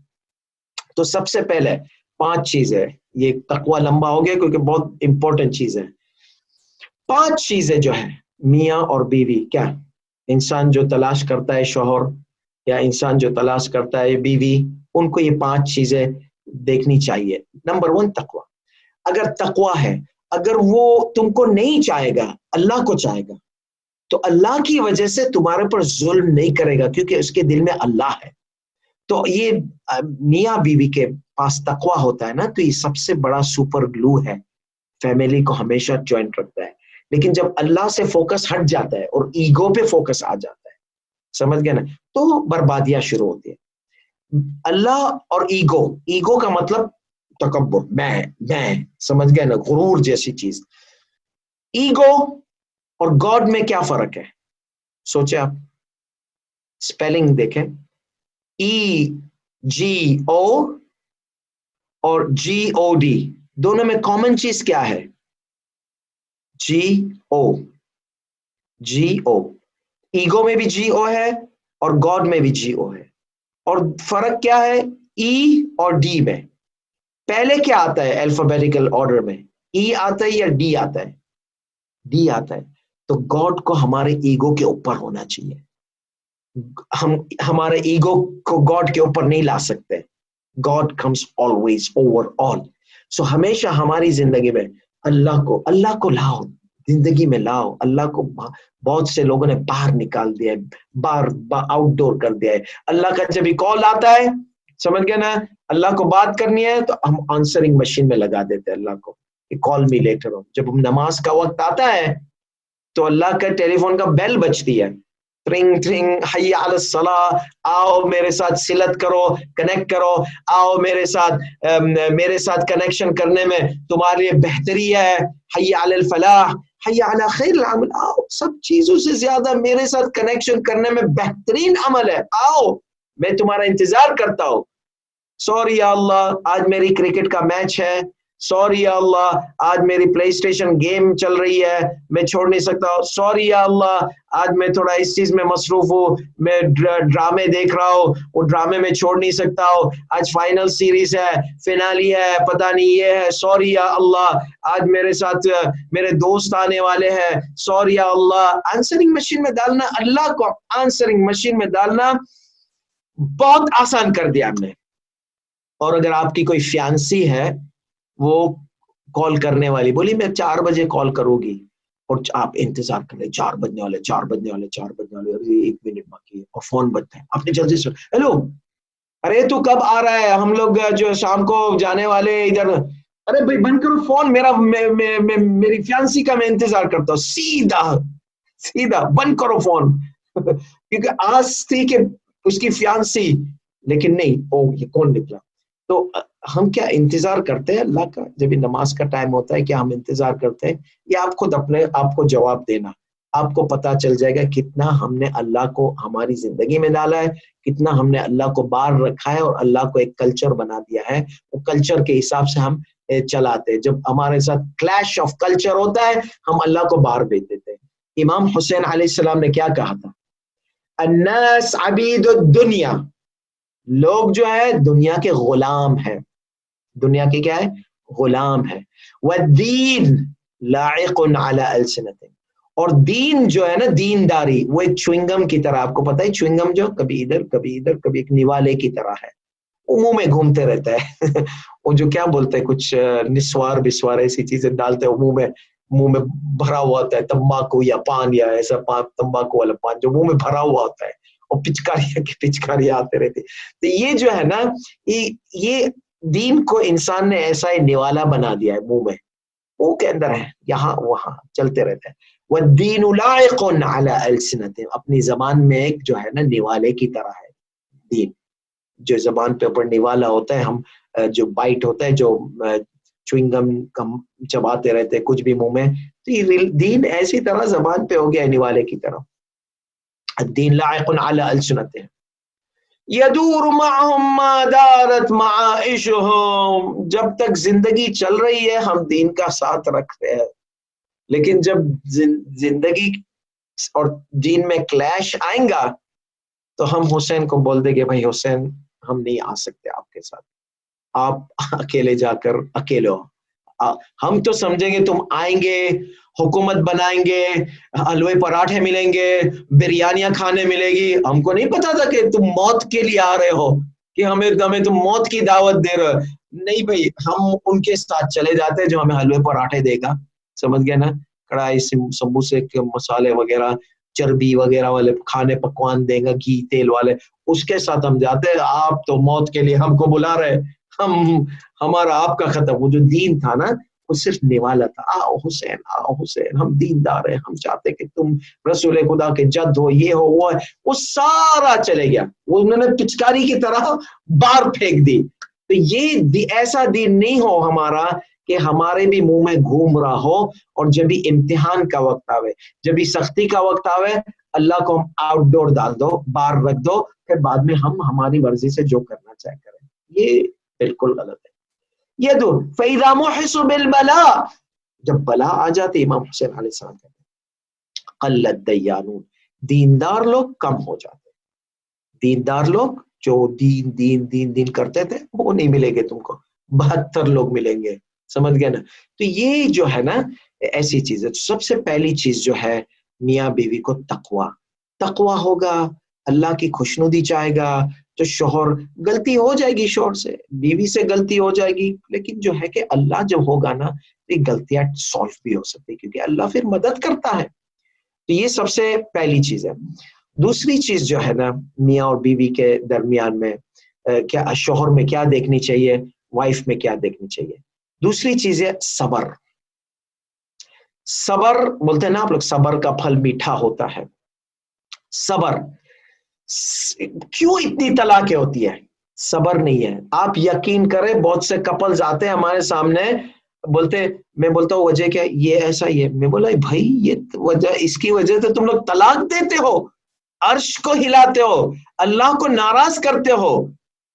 तो सबसे पहले 5 चीजें, ये तकवा लंबा हो गया क्योंकि बहुत इंपॉर्टेंट चीज है। 5 चीजें जो है मियाँ और बीवी, क्या इंसान जो तलाश करता है शौहर, या इंसान जो तलाश करता है बीवी, उनको ये 5 चीजें देखनी चाहिए। नंबर 1 तकवा। अगर तकवा है, अगर वो तुमको नहीं चाहेगा, अल्लाह को चाहेगा, तो अल्लाह की वजह से तुम्हारे पर जुल्म नहीं करेगा, क्योंकि उसके दिल में अल्लाह है। तो ये मियाँ बीवी के पास तकवा होता है ना, तो ये सबसे बड़ा सुपर ग्लू है, फैमिली को हमेशा ज्वाइंट रखता है। लेकिन जब अल्लाह से फोकस हट जाता है और ईगो पे फोकस आ जाता है, समझ गया ना, तो बर्बादियां शुरू होती है। अल्लाह और ईगो, ईगो का मतलब तकब्बुर, मैं, समझ गया ना, गुरूर जैसी चीज। ईगो और गॉड में क्या फर्क है, सोचे आप, स्पेलिंग देखें, ई जी ओ और जी ओ डी, दोनों में कॉमन चीज क्या है, जी ओ, जी ओ। ईगो में भी जी ओ है और गॉड में भी जी ओ है। और फर्क क्या है ई और डी में, पहले क्या आता है अल्फाबेटिकल ऑर्डर में, ई आता है या डी आता है, डी आता है। तो गॉड को हमारे ईगो के ऊपर होना चाहिए, हम हमारे ईगो को गॉड के ऊपर नहीं ला सकते। God comes always over all. So हमेशा हमारी जिंदगी में अल्लाह को लाओ, जिंदगी में लाओ अल्लाह को। बहुत से लोगों ने बाहर निकाल दिया है, बाहर आउटडोर कर दिया है। अल्लाह का जब भी कॉल आता है, समझ गया ना, अल्लाह को बात करनी है तो हम आंसरिंग मशीन में लगा देते हैं अल्लाह को, कॉल मी लेटर। जब नमाज का वक्त आता है تو اللہ کا ٹیلی فون کا بیل بجتی ہے، ٹرنگ ٹرنگ، حی علی الصلاح، آؤ میرے ساتھ صلت کرو، کنیکٹ کرو، آؤ میرے ساتھ کنیکشن کرنے میں تمہارے لیے بہتری ہے، حی علی الفلاح، حی علی خیر العمل، آؤ سب چیزوں سے زیادہ میرے ساتھ کنیکشن کرنے میں بہترین عمل ہے، آؤ میں تمہارا انتظار کرتا ہوں۔ سوری یا اللہ آج میری کرکٹ کا میچ ہے، سوری یا اللہ آج میری پلے اسٹیشن گیم چل رہی ہے، میں چھوڑ نہیں سکتا، سوری یا اللہ آج میں تھوڑا اس چیز میں مصروف ہوں، میں ڈرامے دیکھ رہا ہوں، وہ ڈرامے میں چھوڑ نہیں سکتا ہوں، آج فائنل سیریز ہے، فینالی ہے، پتہ نہیں یہ ہے، سوری یا اللہ آج میرے ساتھ میرے دوست آنے والے ہیں، سوری یا اللہ۔ آنسرنگ مشین میں ڈالنا، اللہ کو آنسرنگ مشین میں ڈالنا بہت آسان کر دیا ہم نے۔ اور اگر آپ کی کوئی فیانسی ہے، وہ کال کرنے والی بولی میں 4 بجے کال کروں گی، اور آپ انتظار کر رہے 4 بجنے والے 4 بجنے والے 4 بجنے والے، ابھی 1 منٹ باقی ہے، اور فون بجتا ہے، آپ نے جلدی سے ہیلو، ارے تو کب آ رہا ہے، ہم لوگ جو شام کو جانے والے ادھر، ارے بھائی بند کرو فون، میری فیانسی کا میں انتظار کرتا ہوں، سیدھا بند کرو فون کیونکہ آس تھی کہ اس کی فیانسی، لیکن نہیں، او یہ کون نکلا۔ تو ہم کیا انتظار کرتے ہیں اللہ کا؟ جب نماز کا ٹائم ہوتا ہے کیا ہم انتظار کرتے ہیں؟ یا آپ خود اپنے آپ کو جواب دینا، آپ کو پتا چل جائے گا کتنا ہم نے اللہ کو ہماری زندگی میں ڈالا ہے، کتنا ہم نے اللہ کو بار رکھا ہے، اور اللہ کو ایک کلچر بنا دیا ہے، وہ کلچر کے حساب سے ہم چلاتے ہیں۔ جب ہمارے ساتھ کلیش آف کلچر ہوتا ہے ہم اللہ کو بار بھیج دیتے ہیں۔ امام حسین علیہ السلام نے کیا کہا تھا؟ الناس عبید الدنیا، لوگ جو ہے دنیا کے غلام ہیں، دنیا کے کیا ہے؟ غلام ہے۔ والدین لاعق علی السنۃ، اور دین جو ہے نا، دینداری وہ ایک چوئنگم کی طرح، آپ کو پتہ ہے چوئنگم جو کبھی ادھر کبھی ادھر کبھی ایک نوالے کی طرح ہے، وہ منہ میں گھومتے رہتا ہے وہ جو کیا بولتے ہیں کچھ نسوار بسوار ایسی چیزیں ڈالتے ہیں منہ میں بھرا ہوا ہوتا ہے، تمباکو یا پان یا ایسا پان، تمباکو والا پان جو منہ میں بھرا ہوا ہوتا ہے، اور پچکاریاں آتے رہتی۔ تو یہ جو ہے نا، یہ دین کو انسان نے ایسا ہی نوالا بنا دیا ہے، منہ میں، منہ کے اندر ہے، یہاں وہاں چلتے رہتے ہیں۔ والدین لائق علی السنۃ، اپنی زبان میں ایک جو ہے نا نوالے کی طرح ہے دین، جو زبان پہ اوپر نوالا ہوتا ہے، ہم جو بائٹ ہوتا ہے، جو چوئنگم کم چباتے رہتے ہیں کچھ بھی منہ میں، تو یہ دین ایسی طرح زبان پہ ہو گیا ہے نوالے کی طرح۔ الدین لائق علی السنۃ یدور معهم ما دارت معائشهم، جب تک زندگی چل رہی ہے ہم دین کا ساتھ رکھ رہے ہیں، لیکن جب زندگی اور دین میں کلیش آئیں گا تو ہم حسین کو بول دیں گے بھائی حسین ہم نہیں آ سکتے آپ کے ساتھ، آپ اکیلے جا کر اکیلے ہو، ہم تو سمجھیں گے تم آئیں گے، حکومت بنائیں گے، حلوے پراٹھے ملیں گے، بریانیاں کھانے ملے گی، ہم کو نہیں پتا تھا کہ تم موت کے لیے آ رہے ہو، کہ ہمیں تم موت کی دعوت دے رہے ہو۔ نہیں بھائی، ہم ان کے ساتھ چلے جاتے ہیں جو ہمیں حلوے پراٹھے دے گا، سمجھ گئے نا، کڑھائی سموسے کے مسالے وغیرہ، چربی وغیرہ والے کھانے پکوان دے گا، گھی تیل والے، اس کے ساتھ ہم جاتے ہیں۔ آپ تو موت کے لیے ہم کو بلا رہے، ہمارا آپ کا ختم۔ وہ جو دین تھا نا وہ صرف نوالا تھا، آؤ حسین ہم دیندار ہیں، ہم چاہتے کہ تم رسول خدا کے جد ہو، یہ ہو وہ ہے، وہ سارا چلے گیا، وہ انہوں نے پچکاری کی طرح باہر پھینک دی۔ تو یہ ایسا دین نہیں ہو ہمارا کہ ہمارے بھی منہ میں گھوم رہا ہو، اور جب بھی امتحان کا وقت آوے، جب بھی سختی کا وقت آوے، اللہ کو ہم آؤٹ ڈور ڈال دو، باہر رکھ دو، پھر بعد میں ہم ہماری مرضی سے جو کرنا چاہے کریں۔ یہ بالکل غلط ہے۔ یہ دو فَإِذَا مُحِسُ بِالْبَلَاءِ، جب بلا آ جاتی، امام حسین علیہ السلام کہتے ہیں قلت دیانون، دیندار لوگ کم ہو جاتے، دیندار لوگ جو دین دین دین دین کرتے تھے وہ نہیں ملیں گے تم کو، 72 لوگ ملیں گے، سمجھ گئے نا۔ تو یہ جو ہے نا ایسی چیز ہے۔ سب سے پہلی چیز جو ہے میاں بیوی کو تقوی ہوگا، اللہ کی خوشنودی چاہے گا، تو شوہر غلطی ہو جائے گی، شوہر سے بیوی سے غلطی ہو جائے گی، لیکن جو ہے کہ اللہ جب ہوگا نا تو یہ غلطیاں سالو بھی ہو سکتی، کیونکہ اللہ پھر مدد کرتا ہے۔ تو یہ سب سے پہلی چیز ہے۔ دوسری چیز جو ہے نا میاں اور بیوی کے درمیان میں کیا، شوہر میں کیا دیکھنی چاہیے، وائف میں کیا دیکھنی چاہیے، دوسری چیز ہے صبر۔ صبر بولتے ہیں نا آپ لوگ، صبر کا پھل میٹھا ہوتا ہے. صبر کیوں اتنی طلاقیں ہوتی ہے؟ صبر نہیں ہے. آپ یقین کریں بہت سے کپلز آتے ہیں ہمارے سامنے، بولتے، میں بولتا ہوں وجہ کیا؟ یہ ایسا، یہ میں بولا بھائی یہ وجہ، اس کی وجہ سے تم لوگ طلاق دیتے ہو، عرش کو ہلاتے ہو، اللہ کو ناراض کرتے ہو.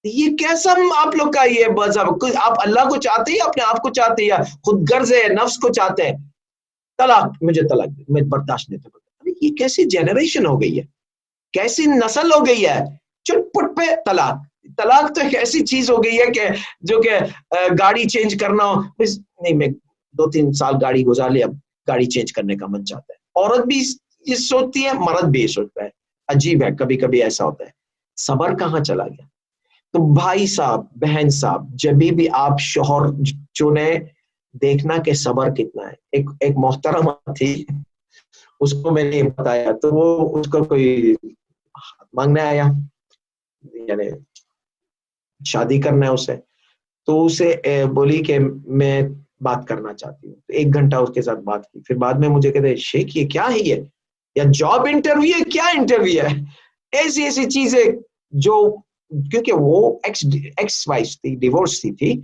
یہ کیسا آپ لوگ کا یہ مذہب؟ آپ اللہ کو چاہتے ہیں اپنے آپ کو چاہتے ہیں، یا خود غرض ہے نفس کو چاہتے ہیں؟ طلاق، مجھے طلاق دے، میں برداشت نہیں کرتا. یہ کیسی جنریشن ہو گئی ہے، کیسی نسل ہو گئی ہے، چٹ پٹ پہ طلاق. طلاق تو ایک ایسی چیز ہو گئی ہے کہ جو کہ گاڑی چینج کرنا ہو، نہیں میں 2-3 سال گاڑی گزار لی، اب گاڑی چینج کرنے کا من چاہتا ہے. عورت بھی یہ سوچتی ہے، مرد بھی یہ سوچتا ہے. عجیب ہے، کبھی کبھی ایسا ہوتا ہے. صبر کہاں چلا گیا؟ تو بھائی صاحب، بہن صاحب، جب بھی آپ شوہر چنے، دیکھنا کہ صبر کتنا ہے. ایک محترمہ تھی، اس کو میں نے بتایا تو وہ اس کو کوئی مانگنے آیا، یعنی شادی کرنا ہے اسے، تو اسے بولی کہ میں بات کرنا چاہتی ہوں. 1 گھنٹہ اس کے ساتھ بات کی. پھر بعد میں مجھے کہتے شیخ یہ کیا ہے، یہ یا جاب انٹرویو ہے، کیا انٹرویو ہے؟ ایسی ایسی چیزیں جو، کیونکہ وہ ایکس وائف تھی، ڈیورس تھی،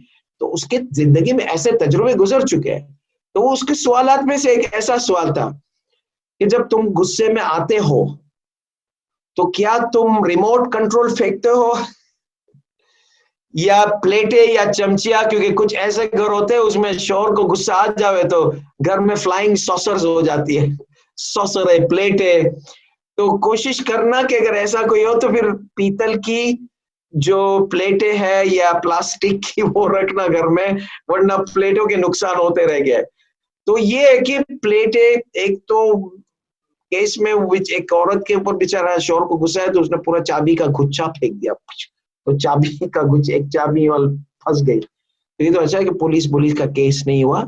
تو اس کے زندگی میں ایسے تجربے گزر چکے ہیں. تو اس کے سوالات میں سے ایک ایسا سوال تھا کہ جب تم غصے میں آتے ہو تو کیا تم ریموٹ کنٹرول پھینکتے ہو یا پلیٹیں یا چمچیاں؟ کیونکہ کچھ ایسے گھر ہوتے ہیں اس میں شوہر کو غصہ آ جاوے تو گھر میں فلائنگ سوسرز ہو جاتی ہے، سوسر ہے، پلیٹ ہے. تو کوشش کرنا کہ اگر ایسا کوئی ہو تو پھر پیتل کی جو پلیٹیں ہے یا پلاسٹک کی وہ رکھنا گھر میں، ورنہ پلیٹوں کے نقصان ہوتے رہ گئے. تو یہ ہے کہ پلیٹیں، ایک تو کیس میں ایک عورت کے اوپر بیچارہ شوہر کو غصہ ہے تو اس نے پورا چابی کا گچھا پھینک دیا، تو چابی کا گچھ، ایک چابی وال پھنس گئی. تو یہ تو اچھا ہے کہ پولیس کا کیس نہیں ہوا،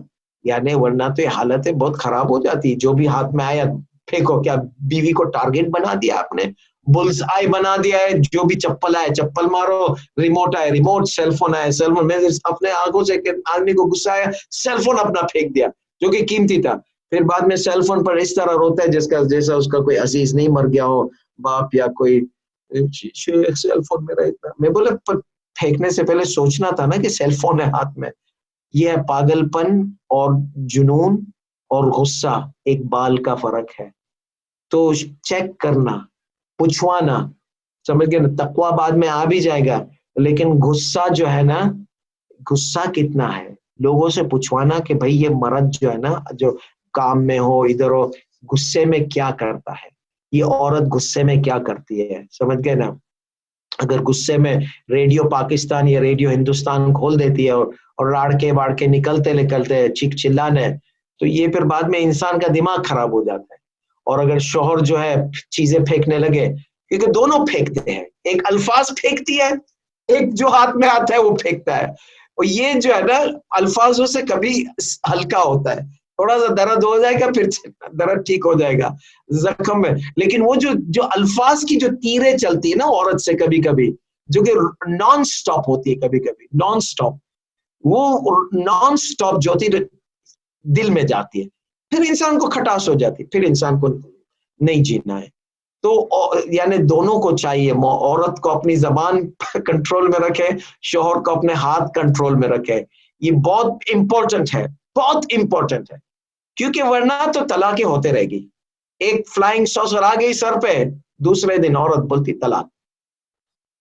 یعنی ورنہ تو یہ حالت ہے بہت خراب ہو جاتی. جو بھی ہاتھ میں آیا پھینکو. کیا بیوی کو ٹارگٹ بنا دیا آپ نے، بلز آئی بنا دیا ہے؟ جو بھی چپل آئے چپل مارو، ریموٹ آئے ریموٹ، سیل فون آئے سیل فون. میں اپنے آنکھوں سے آدمی کو غصہ آیا، سیل فون اپنا پھینک دیا جو کہ قیمتی تھا. پھر بعد میں سیل فون پر اس طرح روتا ہے جیسا اس کا کوئی عزیز نہیں مر گیا ہو، باپ یا کوئی. سیل فون میرا اتنا، میں بولے پھینکنے سے پہلے سوچنا تھا نا کہ سیل فون ہے ہاتھ میں. یہ ہے پاگل پن اور جنون اور غصہ، ایک بال کا فرق ہے. تو چیک کرنا، پوچھوانا، سمجھ گئے نا؟ تقویٰ بعد میں آ بھی جائے گا، لیکن غصہ جو ہے نا، غصہ کتنا ہے، لوگوں سے پوچھوانا کہ بھائی یہ مرد جو ہے نا، جو کام میں ہو ادھر ہو، غصے میں کیا کرتا ہے، یہ عورت غصے میں کیا کرتی ہے، سمجھ گئے نا؟ اگر غصے میں ریڈیو پاکستان یا ریڈیو ہندوستان کھول دیتی ہے اور راڑکے واڑکے نکلتے چیخ چلانے، تو یہ پھر بعد میں انسان کا دماغ خراب ہو جاتا ہے. اور اگر شوہر جو ہے چیزیں پھینکنے لگے، کیونکہ دونوں پھینکتے ہیں، ایک الفاظ پھینکتی ہے، ایک جو ہاتھ میں آتا ہے وہ پھینکتا ہے. اور یہ جو ہے نا الفاظوں سے کبھی ہلکا ہوتا ہے، تھوڑا سا درد ہو جائے گا، پھر درد ٹھیک ہو جائے گا زخم میں. لیکن وہ جو الفاظ کی جو تیریں چلتی ہے نا عورت سے کبھی کبھی، جو کہ نان سٹاپ ہوتی ہے، کبھی کبھی نان سٹاپ، وہ نان سٹاپ جو ہوتی ہے دل میں جاتی ہے، پھر انسان کو کھٹاس ہو جاتی ہے، پھر انسان کو نہیں جینا ہے. تو یعنی دونوں کو چاہیے، عورت کو اپنی زبان کنٹرول میں رکھے، شوہر کو اپنے ہاتھ کنٹرول میں رکھے. یہ بہت امپورٹنٹ ہے، بہت امپورٹنٹ ہے، کیونکہ ورنہ تو طلاقیں ہوتے رہے گی. ایک فلائنگ سوسر آ گئی سر پہ، دوسرے دن عورت بولتی طلاق.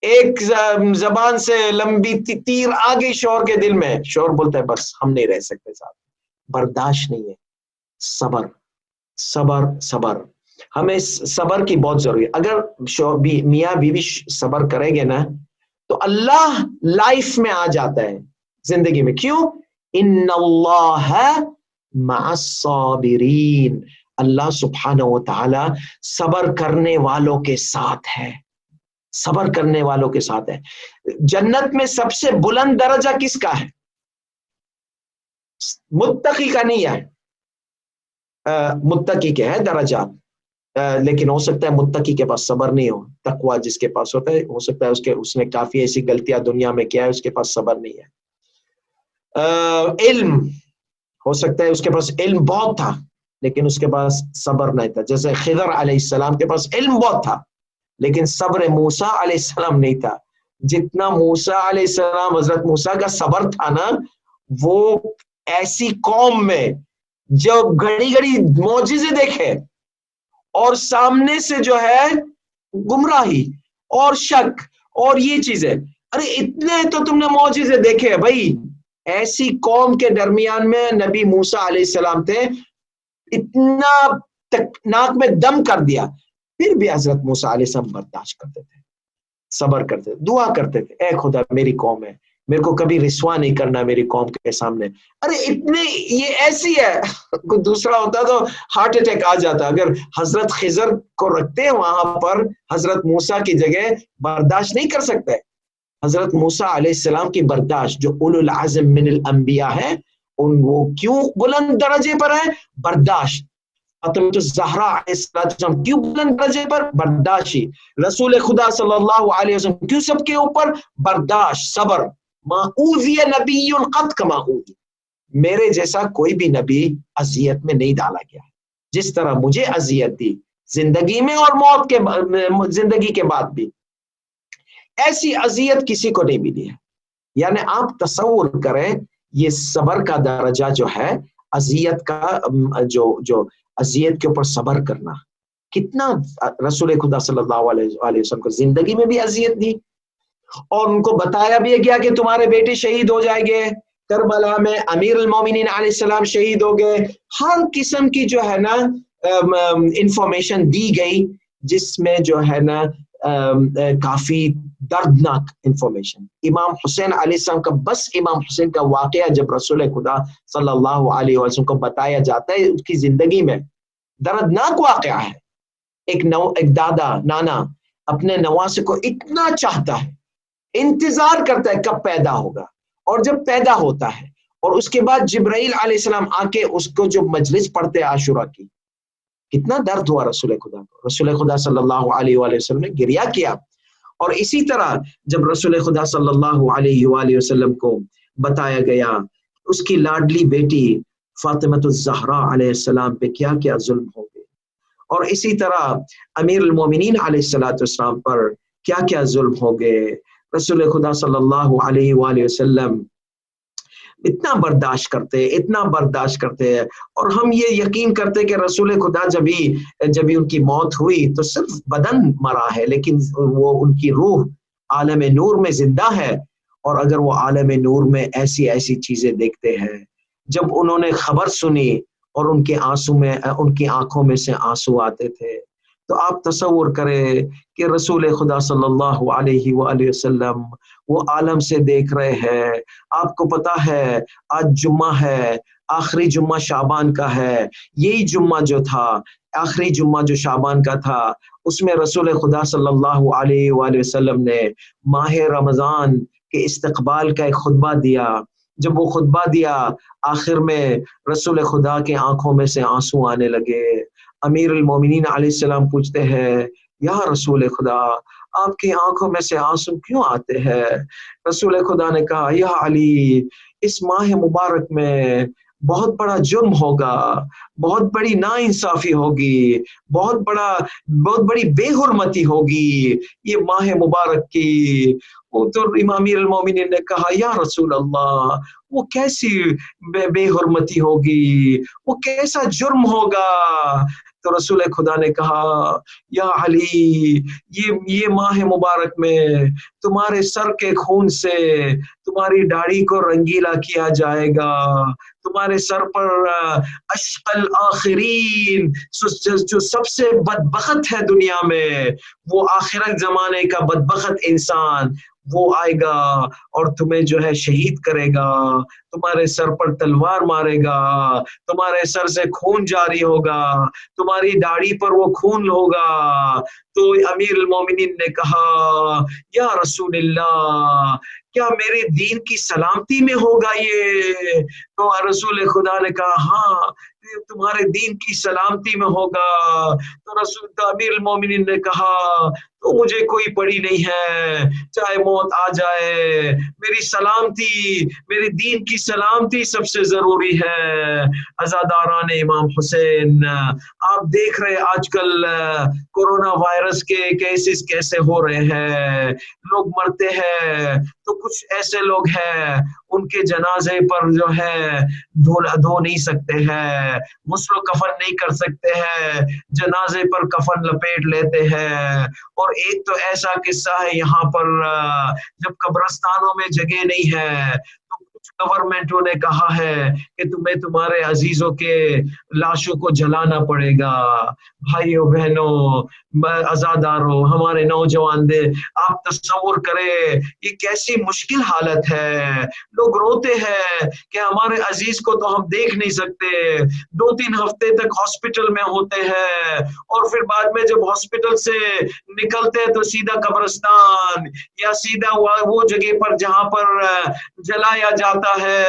ایک زبان سے لمبی تیر آ گئی شوہر کے دل میں، شوہر بولتا ہے بس ہم نہیں رہ سکتے صاحب، برداشت نہیں ہے. صبر صبر صبر، ہمیں صبر کی بہت ضروری ہے. اگر میاں بیوی صبر کریں گے نا تو اللہ لائف میں آ جاتا ہے زندگی میں. کیوں؟ ان اللہ مع الصابرین، اللہ سبحانہ و تعالی صبر کرنے والوں کے ساتھ ہے، صبر کرنے والوں کے ساتھ ہے. جنت میں سب سے بلند درجہ کس کا ہے؟ متقی کا نہیں ہے. متقی کے ہیں درجات، لیکن ہو سکتا ہے متقی کے پاس صبر نہیں ہو. تقویٰ جس کے پاس ہوتا ہے، ہو سکتا ہے اس نے کافی ایسی غلطیاں دنیا میں کیا ہے، اس کے پاس صبر نہیں ہے. علم، ہو سکتا ہے اس کے پاس علم بہت تھا لیکن اس کے پاس صبر نہیں تھا. جیسے خضر علیہ السلام کے پاس علم بہت تھا لیکن صبر موسیٰ علیہ السلام نہیں تھا. جتنا موسیٰ علیہ السلام حضرت موسیٰ کا صبر تھا نا، وہ ایسی قوم میں جو گھڑی گھڑی معجزے دیکھے اور سامنے سے جو ہے گمراہی اور شک اور یہ چیزیں، ارے اتنے تو تم نے معجزے دیکھے بھائی. ایسی قوم کے درمیان میں نبی موسیٰ علیہ السلام تھے، اتنا ناک میں دم کر دیا، پھر بھی حضرت موسیٰ علیہ السلام برداشت کرتے تھے، صبر کرتے تھے، دعا کرتے تھے، اے خدا میری قوم ہے، میرے کو کبھی رسوا نہیں کرنا میری قوم کے سامنے. ارے اتنے یہ ایسی ہے. کوئی دوسرا ہوتا تو ہارٹ اٹیک آ جاتا. اگر حضرت خضر کو رکھتے ہیں وہاں پر حضرت موسیٰ کی جگہ، برداشت نہیں کر سکتے. حضرت موسیٰ علیہ السلام کی برداشت، جو اولو العزم من الانبیاء ہے، وہ کیوں بلند درجے پر ہے؟ برداشت. فاطمہ الزہرا علیہ السلام کیوں بلند درجے پر؟ برداشتی. رسول خدا صلی اللہ علیہ وسلم کیوں سب کے اوپر؟ برداشت، صبر. ما اوذی نبی قط کما اوذی، میرے جیسا کوئی بھی نبی اذیت میں نہیں ڈالا گیا جس طرح مجھے اذیت دی زندگی میں اور موت کے زندگی کے بعد بھی. ایسی اذیت کسی کو نہیں ملی ہے. یعنی آپ تصور کریں یہ صبر کا درجہ جو ہے، اذیت کا جو اذیت کے اوپر صبر کرنا، کتنا رسول خدا صلی اللہ علیہ وسلم کو زندگی میں بھی اذیت دی اور ان کو بتایا بھی گیا کہ تمہارے بیٹے شہید ہو جائیں گے. کربلا میں امیر المومنین علیہ السلام شہید ہو گئے. ہر قسم کی جو ہے نا انفارمیشن دی گئی جس میں جو ہے نا کافی دردناک انفارمیشن. امام حسین علیہ السلام کا، بس امام حسین کا واقعہ جب رسول خدا صلی اللہ علیہ وسلم کو بتایا جاتا ہے اس کی زندگی میں دردناک واقعہ ہے. ایک دادا نانا اپنے نواسے کو اتنا چاہتا ہے، انتظار کرتا ہے کب پیدا ہوگا، اور جب پیدا ہوتا ہے اور اس کے بعد جبرائیل علیہ السلام آ کے اس کو جو مجلس پڑھتے عاشورہ کی، کتنا درد ہوا رسول خدا کو. رسول خدا صلی اللہ علیہ وآلہ وسلم نے گریہ کیا. اور اسی طرح جب رسول خدا صلی اللہ علیہ وآلہ وسلم کو بتایا گیا اس کی لاڈلی بیٹی فاطمہ الزہرا علیہ السلام پہ کیا کیا ظلم ہو گئے، اور اسی طرح امیر المومنین علیہ السلام پر کیا کیا ظلم ہو گئے، رسول خدا صلی اللہ علیہ وآلہ وسلم اتنا برداشت کرتے ہیں. اور ہم یہ یقین کرتے کہ رسول خدا جب ان کی موت ہوئی تو صرف بدن مرا ہے، لیکن وہ ان کی روح عالم نور میں زندہ ہے. اور اگر وہ عالم نور میں ایسی چیزیں دیکھتے ہیں، جب انہوں نے خبر سنی اور ان کی آنکھوں میں سے آنسو آتے تھے، تو آپ تصور کریں کہ رسول خدا صلی اللہ علیہ وآلہ وسلم وہ عالم سے دیکھ رہے ہیں. آپ کو پتا ہے آج جمعہ ہے، آخری جمعہ شعبان کا ہے. یہی جمعہ جو تھا، آخری جمعہ جو شعبان کا تھا، اس میں رسول خدا صلی اللہ علیہ وآلہ وسلم نے ماہ رمضان کے استقبال کا ایک خطبہ دیا. جب وہ خطبہ دیا آخر میں رسول خدا کے آنکھوں میں سے آنسو آنے لگے. امیر المومنین علیہ السلام پوچھتے ہیں یا رسول خدا آپ کی آنکھوں میں سے آنسو کیوں آتے ہیں؟ رسول خدا نے کہا یا علی، اس ماہ مبارک میں بہت بڑا جرم ہوگا، بہت بڑی ناانصافی ہوگی، بہت بڑی بے حرمتی ہوگی یہ ماہ مبارک کی. تو امیر المومنین نے کہا یا رسول اللہ وہ کیسی بے حرمتی ہوگی، وہ کیسا جرم ہوگا؟ تو رسول خدا نے کہا یا علی، یہ ماہ مبارک میں تمہارے سر کے خون سے تمہاری داڑھی کو رنگیلا کیا جائے گا، تمہارے سر پر اشقل آخرین، جو سب سے بدبخت ہے دنیا میں، وہ آخرت زمانے کا بدبخت انسان وہ آئے گا اور تمہیں جو ہے شہید کرے گا، تمہارے سر پر تلوار مارے گا، تمہارے سر سے خون جاری ہوگا، تمہاری داڑھی پر وہ خون ہوگا. تو امیر المومنین نے کہا یا رسول اللہ کیا میرے دین کی سلامتی میں ہوگا یہ؟ تو رسول خدا نے کہا ہاں تمہارے دین کی سلامتی میں ہوگا. تو رسول امیر المومنین نے کہا تو مجھے کوئی پڑی نہیں ہے، چاہے موت آ جائے، میری سلامتی، میرے دین کی سلامتی سب سے ضروری ہے. عزاداران امام حسین، آپ دیکھ رہے آج کل کورونا وائرس کے کیسز کیسے ہو رہے ہیں، لوگ مرتے ہیں. تو کچھ ایسے لوگ ہیں ان کے جنازے پر جو ہے دھو نہیں سکتے ہیں، غسل و کفن نہیں کر سکتے ہیں، جنازے پر کفن لپیٹ لیتے ہیں. اور ایک تو ایسا قصہ ہے یہاں پر جب قبرستانوں میں جگہ نہیں ہے تو کچھ گورنمنٹوں نے کہا ہے کہ تمہیں تمہارے عزیزوں کے لاشوں کو جلانا پڑے گا. بھائیوں بہنوں، عزاداروں، ہمارے نوجوان دے، آپ تصور کریں یہ کیسی مشکل حالت ہے. لوگ روتے ہیں کہ ہمارے عزیز کو تو ہم دیکھ نہیں سکتے، 2-3 ہفتے تک ہاسپٹل میں ہوتے ہیں اور پھر بعد میں جب ہاسپٹل سے نکلتے ہیں تو سیدھا قبرستان یا سیدھا وہ جگہ پر جہاں پر جلایا جاتا ہے،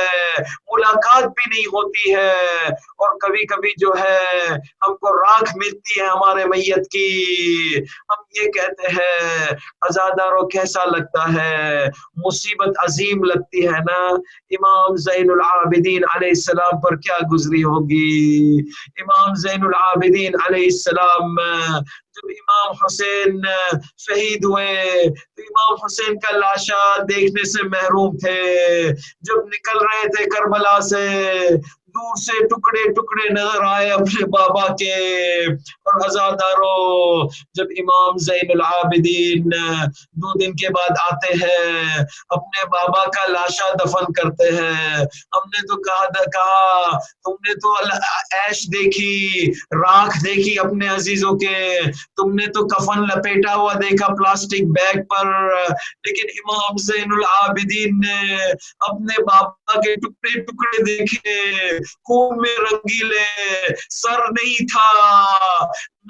ملاقات بھی نہیں ہوتی ہے. اور کبھی کبھی جو ہے ہم کو راکھ ملتی ہے ہمارے میت کی، ہم یہ کہتے ہیں عزاداروں کیسا لگتا ہے، مصیبت عظیم لگتی ہے نا. امام زین العابدین علیہ السلام پر کیا گزری ہوگی. امام زین العابدین علیہ السلام جب امام حسین شہید ہوئے تو امام حسین کا لاشا دیکھنے سے محروم تھے. جب نکل رہے تھے کربلا سے دور سے ٹکڑے ٹکڑے نظر آئے اپنے بابا کے. اور عزاداروں جب امام زین العابدین 2 دن کے بعد آتے ہیں اپنے بابا کا لاشا دفن کرتے ہیں، ہم نے تو کہا تم نے تو عیش دیکھی، راکھ دیکھی اپنے عزیزوں کے، تم نے تو کفن لپیٹا ہوا دیکھا پلاسٹک بیگ پر، لیکن امام زین العابدین نے اپنے بابا کے ٹکڑے ٹکڑے دیکھے، خون میں رنگیلے، سر نہیں تھا.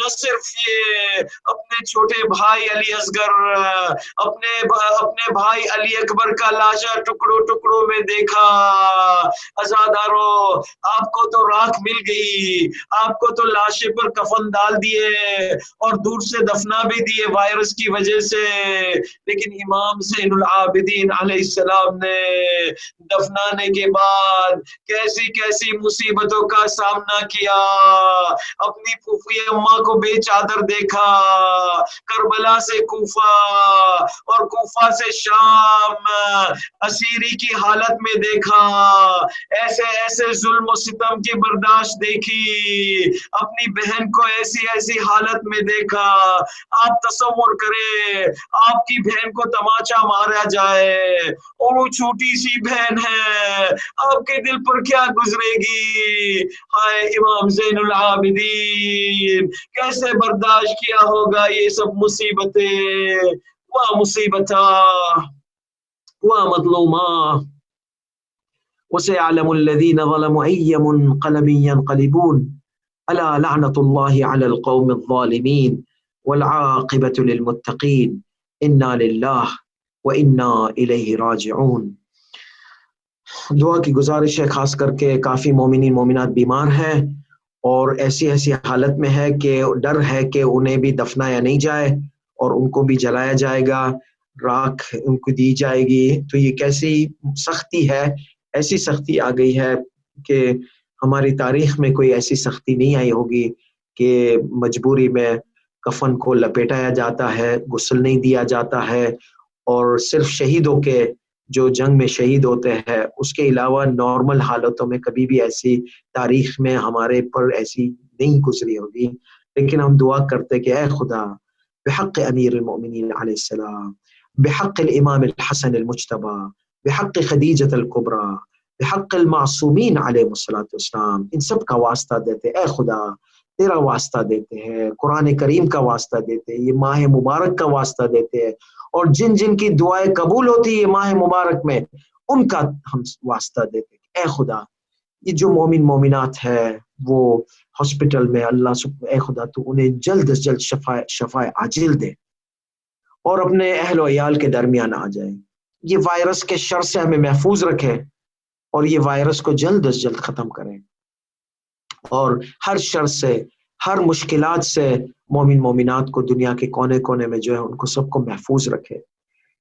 نہ صرف یہ اپنے چھوٹے بھائی علی اصغر، اپنے بھائی علی اکبر کا لاشا ٹکڑوں ٹکڑوں میں دیکھا. عزاداروں آپ کو تو راکھ مل گئی، آپ کو تو لاشے پر کفن ڈال دیے اور دور سے دفنا بھی دیے وائرس کی وجہ سے، لیکن امام زین العابدین علیہ السلام نے دفنانے کے بعد کیسی کیسی مصیبتوں کا سامنا کیا. اپنی پھوپھی اماں کو بے چادر دیکھا، کربلا سے کوفہ اور کوفہ سے شام اسیری کی حالت میں دیکھا، ایسے ایسے ظلم و ستم کی برداشت دیکھی، اپنی بہن کو ایسی ایسی حالت میں دیکھا. آپ تصور کریں آپ کی بہن کو تماچا مارا جائے اور وہ چھوٹی سی بہن ہے، آپ کے دل پر کیا گزرے گی. ہائے امام زین العابدین کیسے برداشت کیا ہوگا یہ سب مصیبتیں. وہ مصیبتہ وہ مظلومہ وسيعلم الذين ظلموا أي منقلب ينقلبون ألا لعنة الله على القوم الظالمين والعاقبة للمتقين إنا لله وإنا إليه راجعون. دعا کی گزارش ہے، خاص کر کے کافی مومنین مومنات بیمار ہیں اور ایسی حالت میں ہے کہ ڈر ہے کہ انہیں بھی دفنایا نہیں جائے اور ان کو بھی جلایا جائے گا، راکھ ان کو دی جائے گی. تو یہ کیسی سختی ہے، ایسی سختی آ گئی ہے کہ ہماری تاریخ میں کوئی ایسی سختی نہیں آئی ہوگی کہ مجبوری میں کفن کو لپیٹایا جاتا ہے، غسل نہیں دیا جاتا ہے. اور صرف شہیدوں کے جو جنگ میں شہید ہوتے ہیں اس کے علاوہ نارمل حالتوں میں کبھی بھی ایسی تاریخ میں ہمارے پر ایسی نہیں گزری ہوگی. لیکن ہم دعا کرتے کہ اے خدا بحق امیر المؤمنین علیہ السلام، بحق الامام الحسن المجتبی، بحق خدیجۃ الکبریٰ، بحق المعصومین علیہ السلام، ان سب کا واسطہ دیتے اے خدا، تیرا واسطہ دیتے ہیں، قرآن کریم کا واسطہ دیتے ہیں، یہ ماہ مبارک کا واسطہ دیتے ہیں، اور جن جن کی دعائیں قبول ہوتی ہے ماہ مبارک میں ان کا ہم واسطہ دیتے ہیں. اے خدا یہ جو مومن مومنات ہے وہ ہاسپٹل میں، اللہ اے خدا تو انہیں جلد از جلد شفاء عاجل دے اور اپنے اہل و عیال کے درمیان آ جائے، یہ وائرس کے شر سے ہمیں محفوظ رکھے اور یہ وائرس کو جلد از جلد ختم کریں. اور ہر شر سے، ہر مشکلات سے مومن مومنات کو دنیا کے کونے کونے میں جو ہے ان کو سب کو محفوظ رکھے۔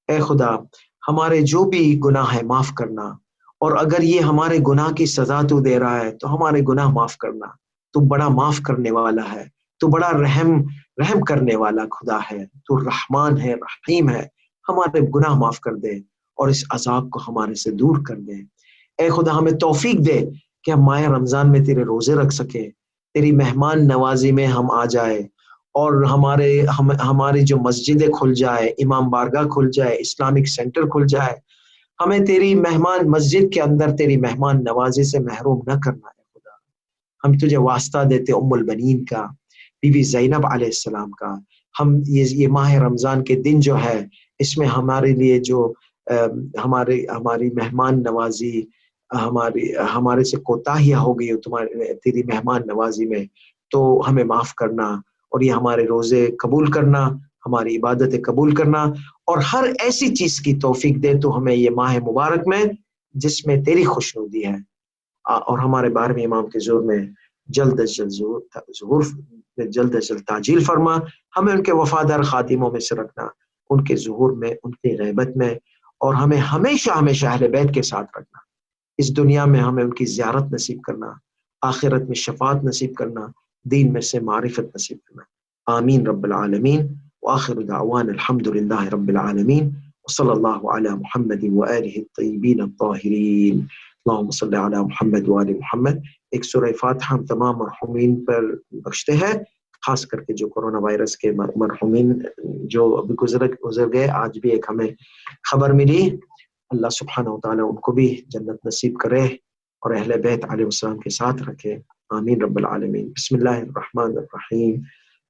اے خدا ہمارے جو بھی گناہ ہے معاف کرنا، اور اگر یہ ہمارے گناہ کی سزا تو دے رہا ہے تو ہمارے گناہ معاف کرنا۔ تو بڑا معاف کرنے والا ہے، تو بڑا رحم کرنے والا خدا ہے، تو رحمان ہے، رحیم ہے۔ ہمارے گناہ معاف کر دے اور اس عذاب کو ہمارے سے دور کر دے۔ اے خدا ہمیں توفیق دے کہ ہم ماہ رمضان میں تیرے روزے رکھ سکیں، تیری مہمان نوازی میں ہم آ جائے، اور ہماری جو مسجدیں کھل جائے، امام بارگاہ کھل جائے، اسلامک سینٹر کھل جائے، ہمیں تیری مہمان مسجد کے اندر تیری مہمان نوازی سے محروم نہ کرنا ہے خدا۔ ہم تجھے واسطہ دیتے ام البنین کا، بی بی زینب علیہ السلام کا۔ ہم یہ ماہ رمضان کے دن جو ہے اس میں ہمارے لیے جو ہماری مہمان نوازی، ہمارے سے کوتاہیاں ہو گئی تیری مہمان نوازی میں، تو ہمیں معاف کرنا، اور یہ ہمارے روزے قبول کرنا، ہماری عبادتیں قبول کرنا، اور ہر ایسی چیز کی توفیق دے تو ہمیں یہ ماہ مبارک میں جس میں تیری خوشنودی ہے، اور ہمارے 12ویں امام کے ظہور میں جلد از جلد ظہور میں جلد از جلد تعجیل فرما۔ ہمیں ان کے وفادار خادموں میں سے رکھنا، ان کے ظہور میں، ان کی غیبت میں، اور ہمیں ہمیشہ ہمیشہ اہل بیت کے ساتھ رکھنا۔ اس دنیا میں ہمیں ان کی زیارت نصیب کرنا، آخرت میں شفاعت نصیب کرنا، دین میں سے معرفت نصیب کرنا۔ آمین رب العالمین، وآخر دعوان الحمد للہ رب العالمین، وصلی اللہ علی محمد وآلہ الطیبین الطاہرین، اللہم صلی علی محمد وآل محمد۔ ایک سورہ فاتحہ ہم تمام مرحومین پر بخشتے ہیں، خاص کر کے جو کورونا وائرس کے مرحومین جو ابھی گزر گئے۔ آج بھی ایک ہمیں خبر ملی، اللہ سبحانہ وتعالی ان کو بھی جنت نصیب کرے اور اہل بیت علیہ السلام کے ساتھ رکھے۔ آمین رب العالمین۔ بسم اللہ الرحمن الرحیم،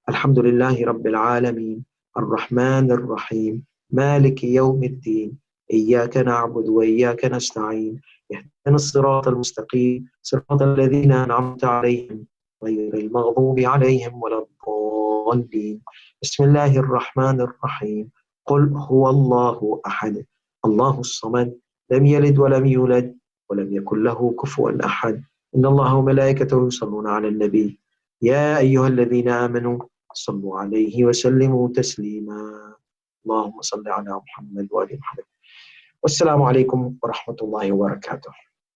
الحمد للہ رب العالمین، الرحمن الرحیم، مالک یوم الدین، ایاک نعبد و ایاک نستعین، اهدنا الصراط المستقیم، صراط الذین انعمت علیہم غیر المغضوب علیہم ولا الضالین۔ بسم اللہ الرحمن الرحیم، قل هو اللہ احد، اللہ الصمد، لم يلد ولم يولد ولم يكن له كفوا أحد، إن الله وملائكته يصلون على النبي يا أيها الذين آمنوا صلوا عليه وسلموا تسليما، اللهم صل على محمد وآل محمد۔ والسلام عليكم ورحمة الله وبركاته۔